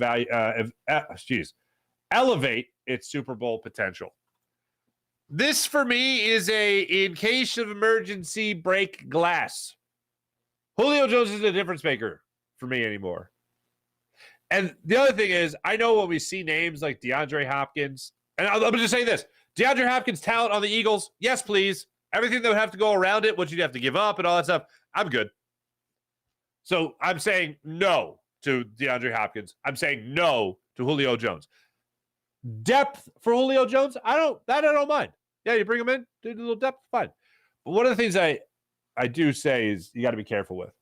elevate its Super Bowl potential. This, for me, is a in case of emergency break glass. Julio Jones is a difference maker for me anymore. And the other thing is, I know when we see names like DeAndre Hopkins, and I'm just saying this, DeAndre Hopkins' talent on the Eagles, yes, please. Everything that would have to go around it, what you'd have to give up and all that stuff, I'm good. So I'm saying no to DeAndre Hopkins. I'm saying no to Julio Jones. Depth for Julio Jones, I don't mind. Yeah, you bring him in, do a little depth, fine. But one of the things I do say is you got to be careful with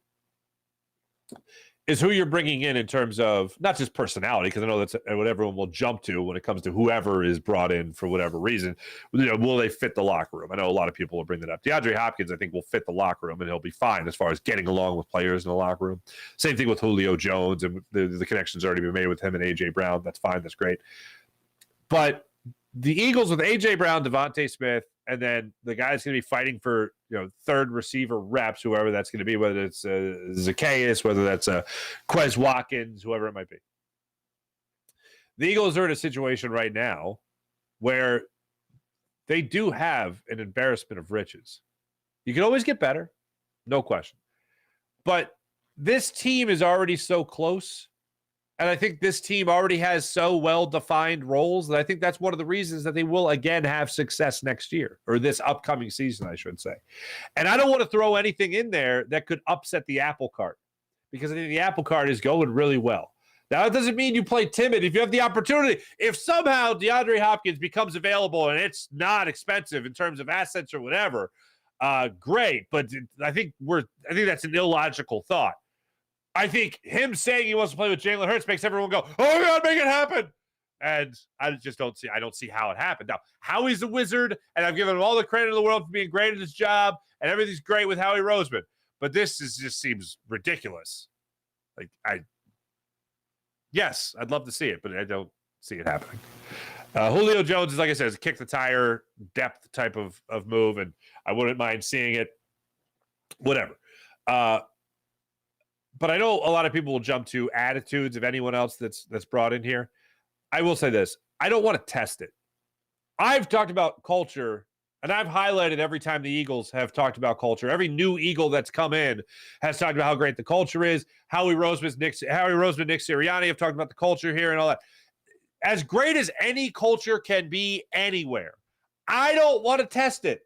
is who you're bringing in terms of not just personality, because I know that's what everyone will jump to when it comes to whoever is brought in for whatever reason. Will they fit the locker room? I know a lot of people will bring that up. DeAndre Hopkins, I think, will fit the locker room, and he'll be fine as far as getting along with players in the locker room. Same thing with Julio Jones, and the connections already been made with him and A.J. Brown. That's fine. That's great. But the Eagles with A.J. Brown, Devontae Smith, and then the guy's going to be fighting for third receiver reps, whoever that's going to be, whether it's Zacchaeus, whether that's Quez Watkins, whoever it might be. The Eagles are in a situation right now where they do have an embarrassment of riches. You can always get better, no question. But this team is already so close. And I think this team already has so well-defined roles that I think that's one of the reasons that they will, again, have success next year, or this upcoming season, I should say. And I don't want to throw anything in there that could upset the apple cart, because I think the apple cart is going really well. Now, that doesn't mean you play timid. If you have the opportunity, if somehow DeAndre Hopkins becomes available and it's not expensive in terms of assets or whatever, great. But I think that's an illogical thought. I think him saying he wants to play with Jalen Hurts makes everyone go, "Oh God, make it happen!" And I just don't see how it happened. Now, Howie's a wizard, and I've given him all the credit in the world for being great at his job, and everything's great with Howie Roseman. But this just seems ridiculous. Yes, I'd love to see it, but I don't see it happening. Julio Jones is, like I said, is a kick the tire depth type of move, and I wouldn't mind seeing it. Whatever. But I know a lot of people will jump to attitudes of anyone else that's brought in here. I will say this. I don't want to test it. I've talked about culture, and I've highlighted every time the Eagles have talked about culture. Every new Eagle that's come in has talked about how great the culture is. Howie Roseman, Nick Sirianni have talked about the culture here and all that. As great as any culture can be anywhere, I don't want to test it.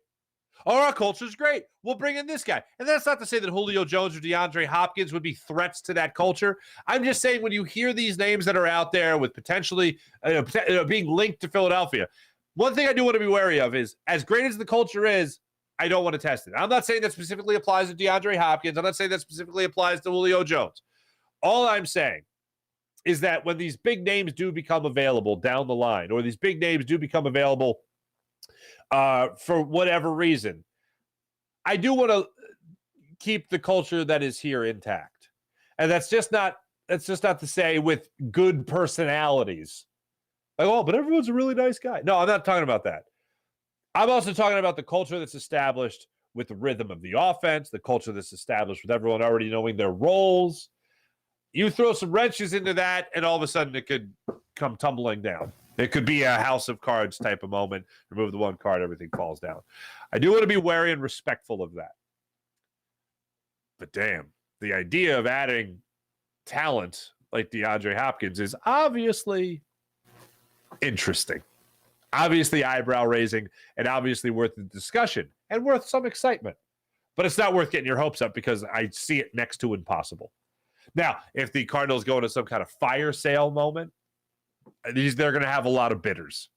Oh, our culture's great. We'll bring in this guy. And that's not to say that Julio Jones or DeAndre Hopkins would be threats to that culture. I'm just saying when you hear these names that are out there with potentially being linked to Philadelphia, one thing I do want to be wary of is, as great as the culture is, I don't want to test it. I'm not saying that specifically applies to DeAndre Hopkins. I'm not saying that specifically applies to Julio Jones. All I'm saying is that when these big names do become available down the line, or these big names do become available for whatever reason, I do want to keep the culture that is here intact. And that's just not to say with good personalities. Like, oh, but everyone's a really nice guy. No, I'm not talking about that. I'm also talking about the culture that's established with the rhythm of the offense, the culture that's established with everyone already knowing their roles. You throw some wrenches into that, and all of a sudden it could come tumbling down. It could be a house of cards type of moment. Remove the one card, everything falls down. I do want to be wary and respectful of that. But damn, the idea of adding talent like DeAndre Hopkins is obviously interesting, obviously eyebrow raising, and obviously worth the discussion and worth some excitement. But it's not worth getting your hopes up, because I see it next to impossible. Now, if the Cardinals go into some kind of fire sale moment, they're going to have a lot of bidders.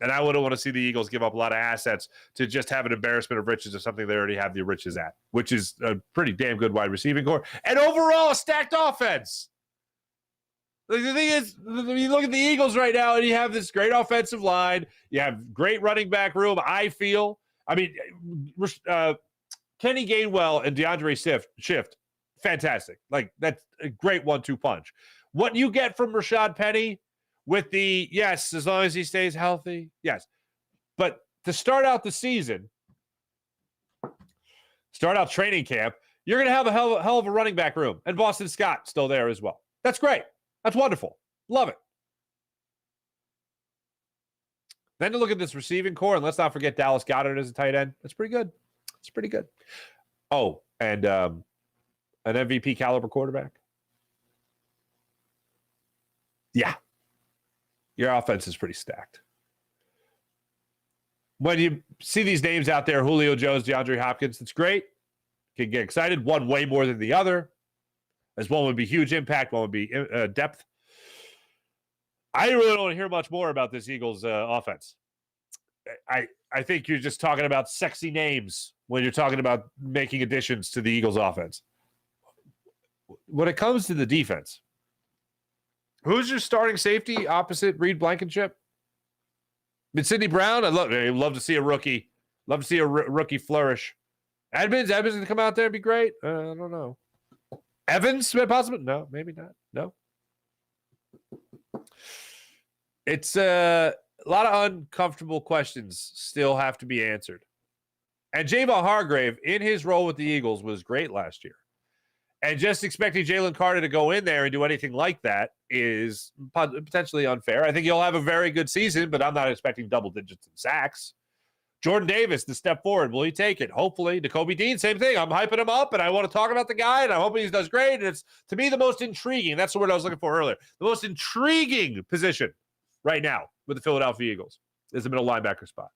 And I wouldn't want to see the Eagles give up a lot of assets to just have an embarrassment of riches of something they already have the riches at, which is a pretty damn good wide receiving core and overall a stacked offense. Like, the thing is, you look at the Eagles right now, and you have this great offensive line. You have great running back room, I feel. I mean, Kenny Gainwell and DeAndre Swift, fantastic. Like, that's a great 1-2 punch. What you get from Rashad Penny with the, yes, as long as he stays healthy, yes. But to start out the season, start out training camp, you're going to have a hell of a running back room. And Boston Scott still there as well. That's great. That's wonderful. Love it. Then to look at this receiving core, and let's not forget Dallas Goedert as a tight end. That's pretty good. It's pretty good. Oh, and an MVP caliber quarterback. Yeah. Your offense is pretty stacked. When you see these names out there, Julio Jones, DeAndre Hopkins, it's great. You can get excited. One way more than the other. As one would be huge impact, one would be depth. I really don't hear much more about this Eagles offense. I think you're just talking about sexy names when you're talking about making additions to the Eagles offense. When it comes to the defense, who's your starting safety opposite Reed Blankenship? Sidney Brown, I'd love to see a rookie. Love to see a rookie flourish. Edmonds going to come out there and be great? I don't know. Evans, possible? No, maybe not. No. It's a lot of uncomfortable questions still have to be answered. And Javon Hargrave, in his role with the Eagles, was great last year. And just expecting Jalen Carter to go in there and do anything like that is potentially unfair. I think he'll have a very good season, but I'm not expecting double digits in sacks. Jordan Davis, the step forward, will he take it? Hopefully. Nakobe Dean, same thing. I'm hyping him up, and I want to talk about the guy, and I'm hoping he does great. And it's, to me, the most intriguing. That's the word I was looking for earlier. The most intriguing position right now with the Philadelphia Eagles is the middle linebacker spot.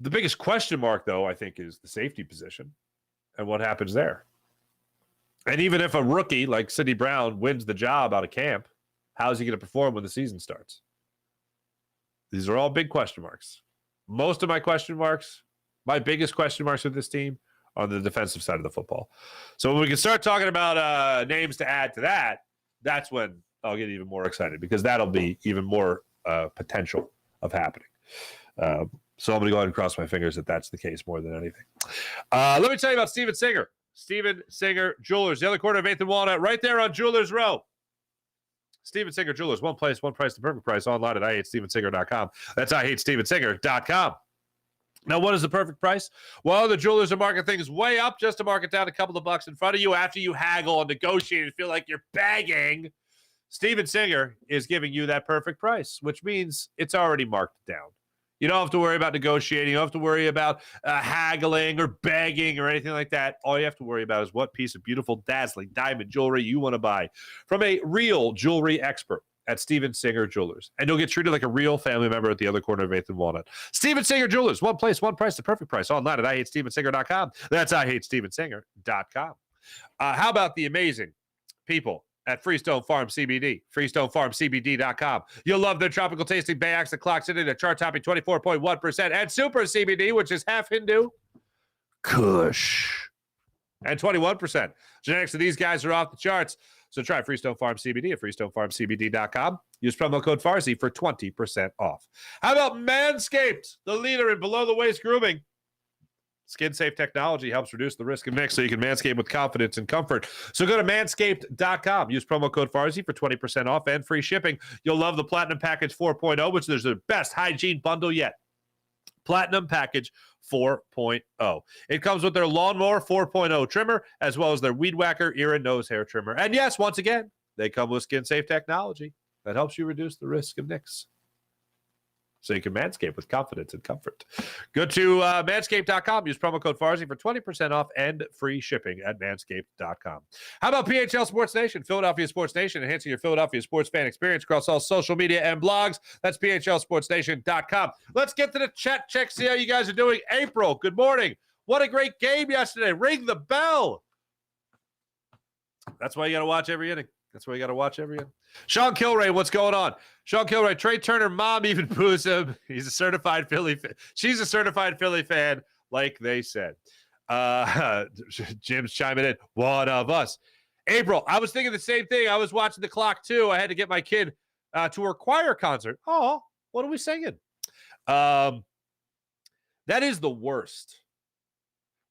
The biggest question mark, though, I think, is the safety position and what happens there. And even if a rookie like Sidney Brown wins the job out of camp, how is he going to perform when the season starts? These are all big question marks. Most of my question marks, my biggest question marks with this team, are on the defensive side of the football. So when we can start talking about names to add to that, that's when I'll get even more excited, because that'll be even more potential of happening. So I'm going to go ahead and cross my fingers that that's the case more than anything. Let me tell you about Steven Singer. Steven Singer Jewelers, the other corner of 8th and Walnut, right there on Jewelers Row. Steven Singer Jewelers, one place, one price, the perfect price, online at IHateStevenSinger.com. That's IHateStevenSinger.com. Now, what is the perfect price? Well, the jewelers are marking things way up just to mark it down a couple of bucks in front of you after you haggle and negotiate and feel like you're begging. Steven Singer is giving you that perfect price, which means it's already marked down. You don't have to worry about negotiating. You don't have to worry about haggling or begging or anything like that. All you have to worry about is what piece of beautiful, dazzling diamond jewelry you want to buy from a real jewelry expert at Steven Singer Jewelers. And you'll get treated like a real family member at the other corner of 8th and Walnut. Steven Singer Jewelers, one place, one price, the perfect price, online at IHateStevenSinger.com. That's IHateStevenSinger.com. How about the amazing people at Freestone Farm CBD, FreestoneFarmCBD.com. You'll love their tropical tasting Bayax that clocks in at a chart-topping 24.1%, and Super CBD, which is half Hindu, Kush, and 21%. Genetics of these guys are off the charts, so try Freestone Farm CBD at FreestoneFarmCBD.com. Use promo code Farzy for 20% off. How about Manscaped, the leader in below-the-waist grooming? Skin-safe technology helps reduce the risk of nicks so you can manscape with confidence and comfort. So go to manscaped.com. Use promo code Farzy for 20% off and free shipping. You'll love the Platinum Package 4.0, which is the best hygiene bundle yet. Platinum Package 4.0. It comes with their Lawnmower 4.0 trimmer, as well as their Weed Whacker ear and nose hair trimmer. And yes, once again, they come with skin-safe technology that helps you reduce the risk of nicks, so you can manscape with confidence and comfort. Go to manscaped.com. Use promo code Farzy for 20% off and free shipping at manscaped.com. How about PHL Sports Nation? Philadelphia Sports Nation, enhancing your Philadelphia sports fan experience across all social media and blogs. That's PHLSportsNation.com. Let's get to the chat check, see how you guys are doing. April, good morning. What a great game yesterday. Ring the bell. That's why you got to watch every inning. Sean Kilray, what's going on? Sean Kilray, Trea Turner mom even boos him. He's a certified Philly fan. She's a certified Philly fan, like they said. Jim's chiming in. One of us. April, I was thinking the same thing. I was watching the clock, too. I had to get my kid to her choir concert. Oh, what are we singing? That is the worst.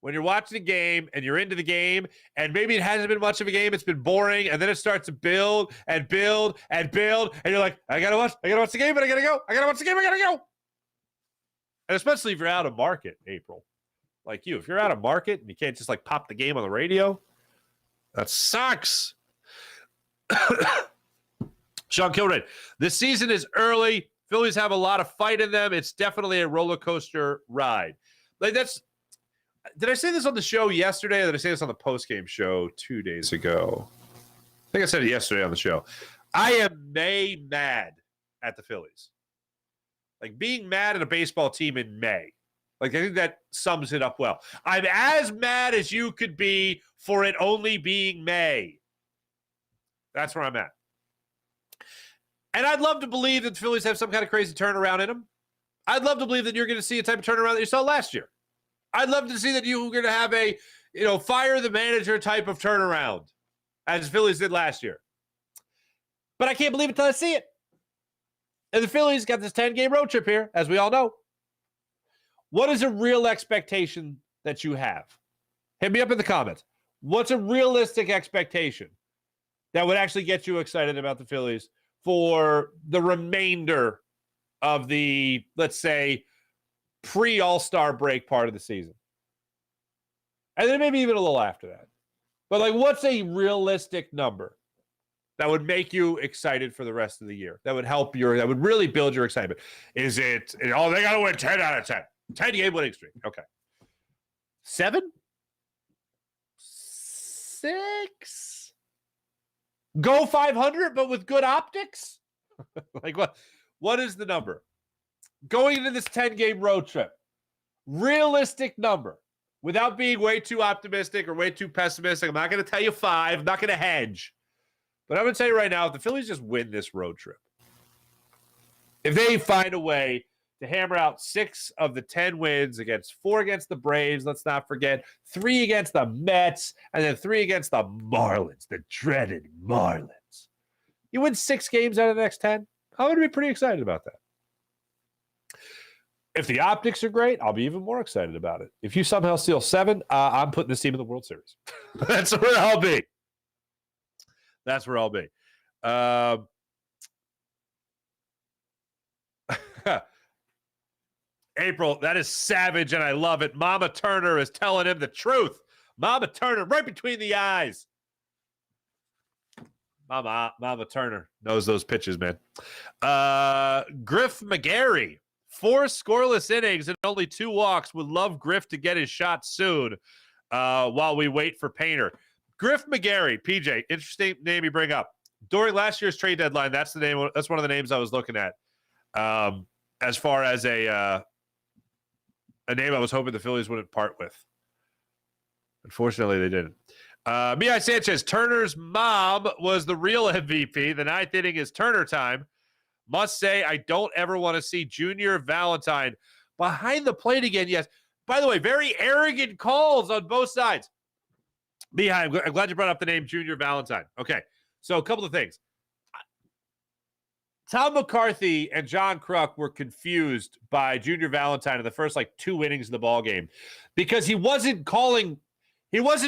When you're watching a game and you're into the game, and maybe it hasn't been much of a game, it's been boring, and then it starts to build and build and build, and you're like, I gotta watch the game, but I gotta go. And especially if you're out of market, April, like you. If you're out of market and you can't just like pop the game on the radio, that sucks. Sean Kilrain, this season is early. Phillies have a lot of fight in them. It's definitely a roller coaster ride. Like did I say this on the show yesterday, or did I say this on the post-game show 2 days ago? I think I said it yesterday on the show. I am mad at the Phillies. Like, being mad at a baseball team in May. Like, I think that sums it up well. I'm as mad as you could be for it only being May. That's where I'm at. And I'd love to believe that the Phillies have some kind of crazy turnaround in them. I'd love to believe that you're going to see a type of turnaround that you saw last year. I'd love to see that you're going to have a, fire the manager type of turnaround as the Phillies did last year. But I can't believe it until I see it. And the Phillies got this 10-game road trip here, as we all know. What is a real expectation that you have? Hit me up in the comments. What's a realistic expectation that would actually get you excited about the Phillies for the remainder of the, let's say, pre-All-Star break part of the season? And then maybe even a little after that. But, what's a realistic number that would make you excited for the rest of the year? That would that would really build your excitement. Is it, they got to win 10 out of 10. 10-game winning streak. Okay. 7? 6? Go 500, but with good optics? What is the number? Going into this 10-game road trip, realistic number, without being way too optimistic or way too pessimistic. I'm not going to tell you 5. I'm not going to hedge. But I'm going to tell you right now, if the Phillies just win this road trip, if they find a way to hammer out 6 of the 10 wins 4 against the Braves, let's not forget, 3 against the Mets, and then 3 against the Marlins, the dreaded Marlins. You win 6 games out of the next 10, I'm going to be pretty excited about that. If the optics are great, I'll be even more excited about it. If you somehow steal 7, I'm putting this team in the World Series. That's where I'll be. That's where I'll be. April, that is savage, and I love it. Mama Turner is telling him the truth. Mama Turner, right between the eyes. Mama Turner knows those pitches, man. Griff McGarry, 4 scoreless innings and only 2 walks. Would love Griff to get his shot soon while we wait for Painter. Griff McGarry, PJ, interesting name you bring up. During last year's trade deadline, that's the name. That's one of the names I was looking at. As far as a name I was hoping the Phillies wouldn't part with. Unfortunately, they didn't. Mihai Sanchez, Turner's mom was the real MVP. The 9th inning is Turner time. Must say, I don't ever want to see Junior Valentine behind the plate again. Yes. By the way, very arrogant calls on both sides. Mihai, I'm glad you brought up the name Junior Valentine. Okay, so a couple of things. Tom McCarthy and John Kruk were confused by Junior Valentine in the first 2 innings of the ball game because he wasn't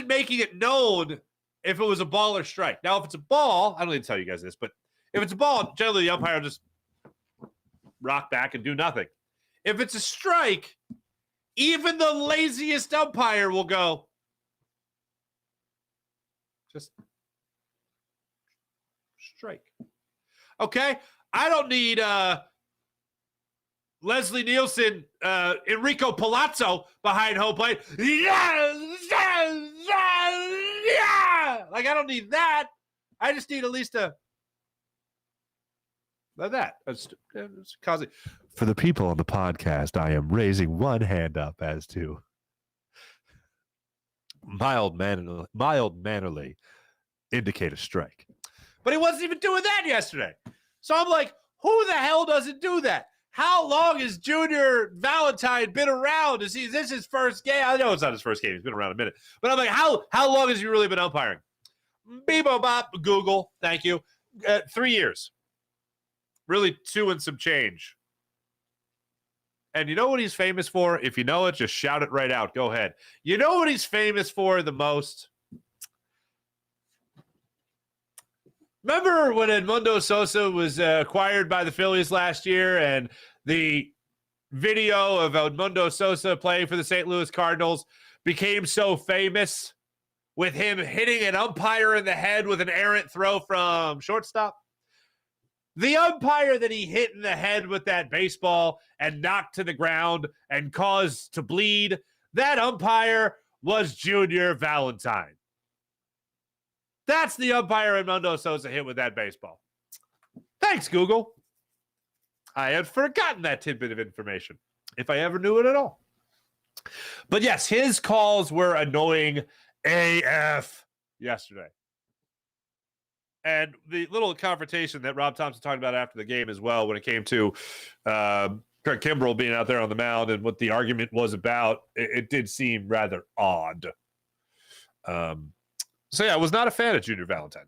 making it known if it was a ball or strike. Now, if it's a ball, I don't need to tell you guys this, but if it's a ball, generally the umpire will just rock back and do nothing. If it's a strike, even the laziest umpire will go, just strike. Okay? I don't need Leslie Nielsen, Enrico Palazzo behind home plate. Yeah! I don't need that. I just need at least like that. It's causing. For the people on the podcast, I am raising one hand up as to mild mannerly indicate a strike. But he wasn't even doing that yesterday. So I'm like, who the hell doesn't do that? How long has Junior Valentine been around? Is this his first game? I know it's not his first game. He's been around a minute. But I'm like, how long has he really been umpiring? Bebo Bop, Google, thank you. 3 years. Really 2 and some change. And you know what he's famous for? If you know it, just shout it right out. Go ahead. You know what he's famous for the most? Remember when Edmundo Sosa was acquired by the Phillies last year and the video of Edmundo Sosa playing for the St. Louis Cardinals became so famous with him hitting an umpire in the head with an errant throw from shortstop? The umpire that he hit in the head with that baseball and knocked to the ground and caused to bleed, that umpire was Junior Valentine. That's the umpire Edmundo Sosa hit with that baseball. Thanks, Google. I had forgotten that tidbit of information, if I ever knew it at all. But yes, his calls were annoying AF yesterday. And the little confrontation that Rob Thompson talked about after the game as well, when it came to Kirk Kimbrell being out there on the mound and what the argument was about, it did seem rather odd. So yeah, I was not a fan of Junior Valentine.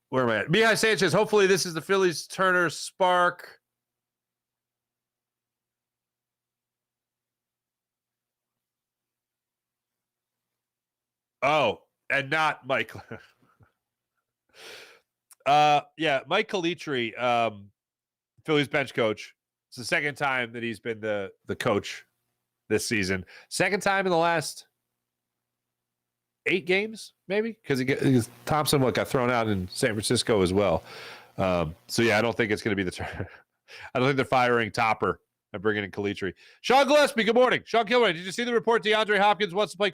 Where am I at? Mihai Sanchez, hopefully this is the Phillies Turner spark. Oh, and not Mike. Yeah, Mike Calitri, Phillies bench coach. It's the second time that he's been the coach this season. Second time in the last 8 games, maybe, because Thompson got thrown out in San Francisco as well. So yeah, I don't think it's going to be the turn. I don't think they're firing Topper and bringing in Calitri. Sean Gillespie, good morning. Sean Kilroy, did you see the report? DeAndre Hopkins wants to play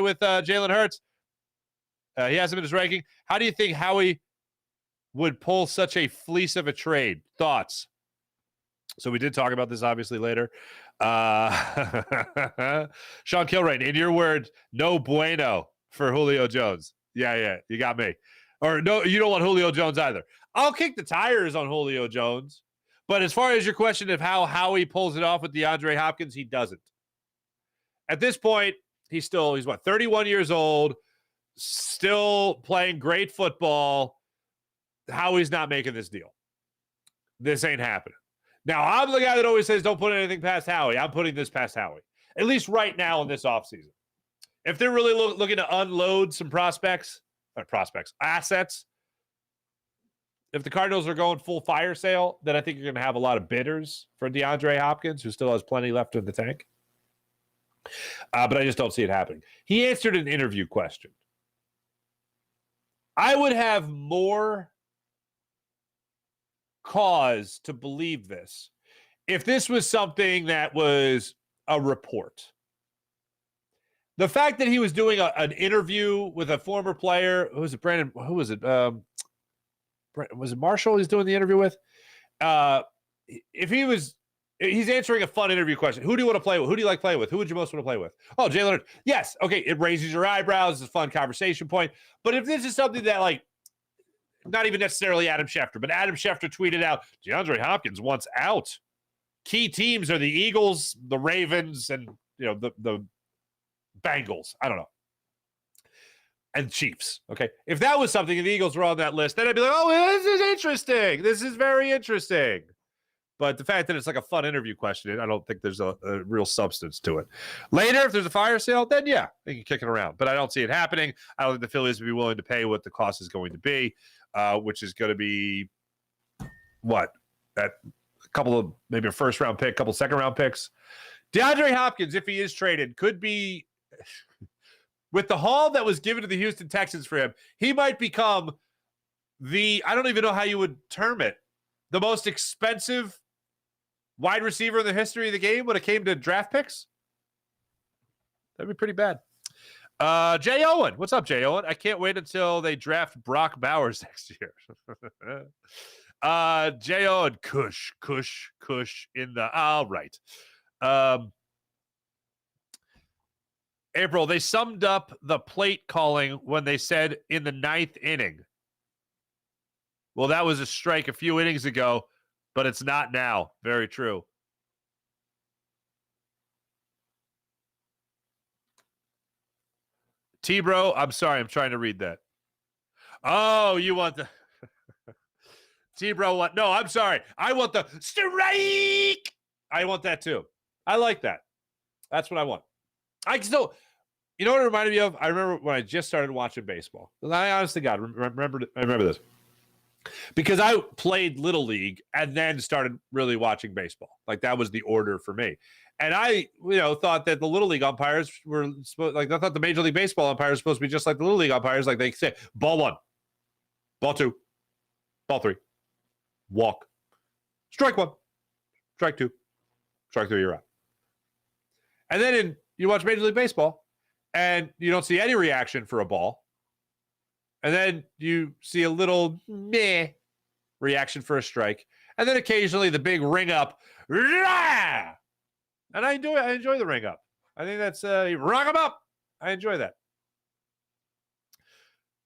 with Jalen Hurts. He has him in his ranking. How do you think Howie would pull such a fleece of a trade? Thoughts? So we did talk about this obviously later. Sean Kilrain, in your words, no bueno for Julio Jones. Yeah, you got me. Or no, you don't want Julio Jones either. I'll kick the tires on Julio Jones. But as far as your question of how Howie pulls it off with DeAndre Hopkins, he doesn't. At this point, he's 31 years old, still playing great football. Howie's not making this deal. This ain't happening. Now, I'm the guy that always says don't put anything past Howie. I'm putting this past Howie, at least right now in this offseason. If they're really looking to unload some assets, if the Cardinals are going full fire sale, then I think you're going to have a lot of bidders for DeAndre Hopkins, who still has plenty left in the tank. But I just don't see it happening. He answered an interview question. I would have more cause to believe this if this was something that was a report. The fact that he was doing an interview with a former player, was it Marshall he's doing the interview with? He's answering a fun interview question. Who do you want to play with? Who do you like playing with? Who would you most want to play with? Oh, Jalen Hurts. Yes. Okay. It raises your eyebrows. It's a fun conversation point. But if this is something that not even necessarily Adam Schefter, but Adam Schefter tweeted out, DeAndre Hopkins wants out. Key teams are the Eagles, the Ravens, and the Bengals. I don't know. And Chiefs. Okay. If that was something, the Eagles were on that list, then I'd be like, oh, this is interesting. This is very interesting. But the fact that it's like a fun interview question, I don't think there's a real substance to it. Later, if there's a fire sale, then yeah, they can kick it around. But I don't see it happening. I don't think the Phillies would be willing to pay what the cost is going to be, which is going to be what? A couple of maybe a first-round pick, couple second-round picks. DeAndre Hopkins, if he is traded, could be with the haul that was given to the Houston Texans for him, he might become I don't even know how you would term it, the most expensive wide receiver in the history of the game when it came to draft picks. That'd be pretty bad. Jay Owen. What's up, Jay Owen? I can't wait until they draft Brock Bowers next year. Jay Owen, Kush in the all right. April, they summed up the plate calling when they said in the 9th inning. Well, that was a strike a few innings ago, but it's not now. Very true. T-Bro, I'm sorry. I'm trying to read that. Oh, you want the... T-Bro, what? No, I'm sorry. I want the strike. I want that too. I like that. That's what I want. You know what it reminded me of? I remember when I just started watching baseball. I honestly, God, I remember this. Because I played Little League and then started really watching baseball. Like that was the order for me. And I, thought that the Little League umpires were supposed, I thought the Major League Baseball umpires were supposed to be just like the Little League umpires. Like they say, ball 1, ball 2, ball 3, walk, strike 1, strike 2, strike 3, you're out. And then you watch Major League Baseball and you don't see any reaction for a ball. And then you see a little meh reaction for a strike. And then occasionally the big ring up. Rah! And I enjoy the ring up. I think that's rock them up. I enjoy that.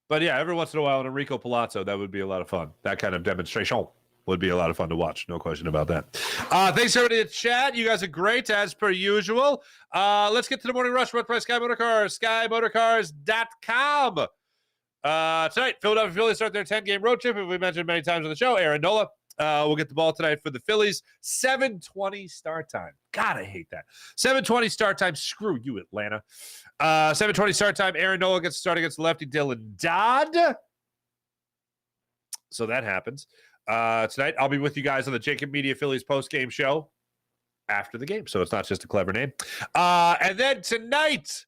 But yeah, every once in a while, an Enrico Palazzo, that would be a lot of fun. That kind of demonstration would be a lot of fun to watch. No question about that. Thanks, everybody, in the chat. You guys are great, as per usual. Let's get to the morning rush. Brought by Sky Motorcars, skymotorcars.com. Tonight, Philadelphia Phillies start their 10-game road trip, as we mentioned many times on the show. Aaron Nola will get the ball tonight for the Phillies. 7:20 start time. God, I hate that. 7:20 start time. Screw you, Atlanta. 7:20 start time. Aaron Nola gets to start against lefty Dylan Dodd. So that happens. Tonight, I'll be with you guys on the Jacob Media Phillies post-game show after the game. So it's not just a clever name. And then tonight,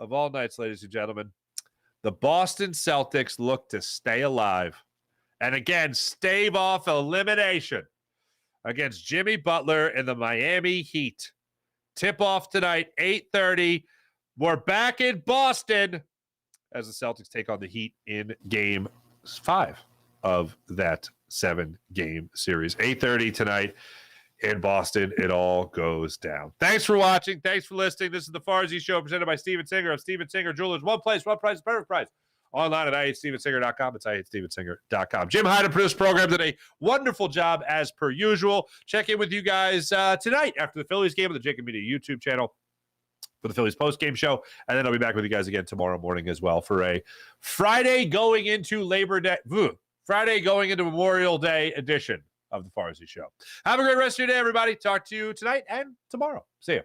of all nights, ladies and gentlemen, the Boston Celtics look to stay alive and, again, stave off elimination against Jimmy Butler and the Miami Heat. Tip-off tonight, 8:30. We're back in Boston as the Celtics take on the Heat in Game 5 of that 7-game series. 8:30 tonight in Boston. It all goes down. Thanks for watching. Thanks for listening. This is the Farzy Show presented by Steven Singer of Steven Singer Jewelers. One place, one price, perfect price. Online at IHateStevenSinger.com. It's IHateStevenSinger.com. Jim Hyden produced the program today. Wonderful job as per usual. Check in with you guys tonight after the Phillies game on the Jacob Media YouTube channel for the Phillies post-game show. And then I'll be back with you guys again tomorrow morning as well for a Friday going into Labor Day. Friday going into Memorial Day edition of the Farzy Show. Have a great rest of your day, everybody. Talk to you tonight and tomorrow. See you.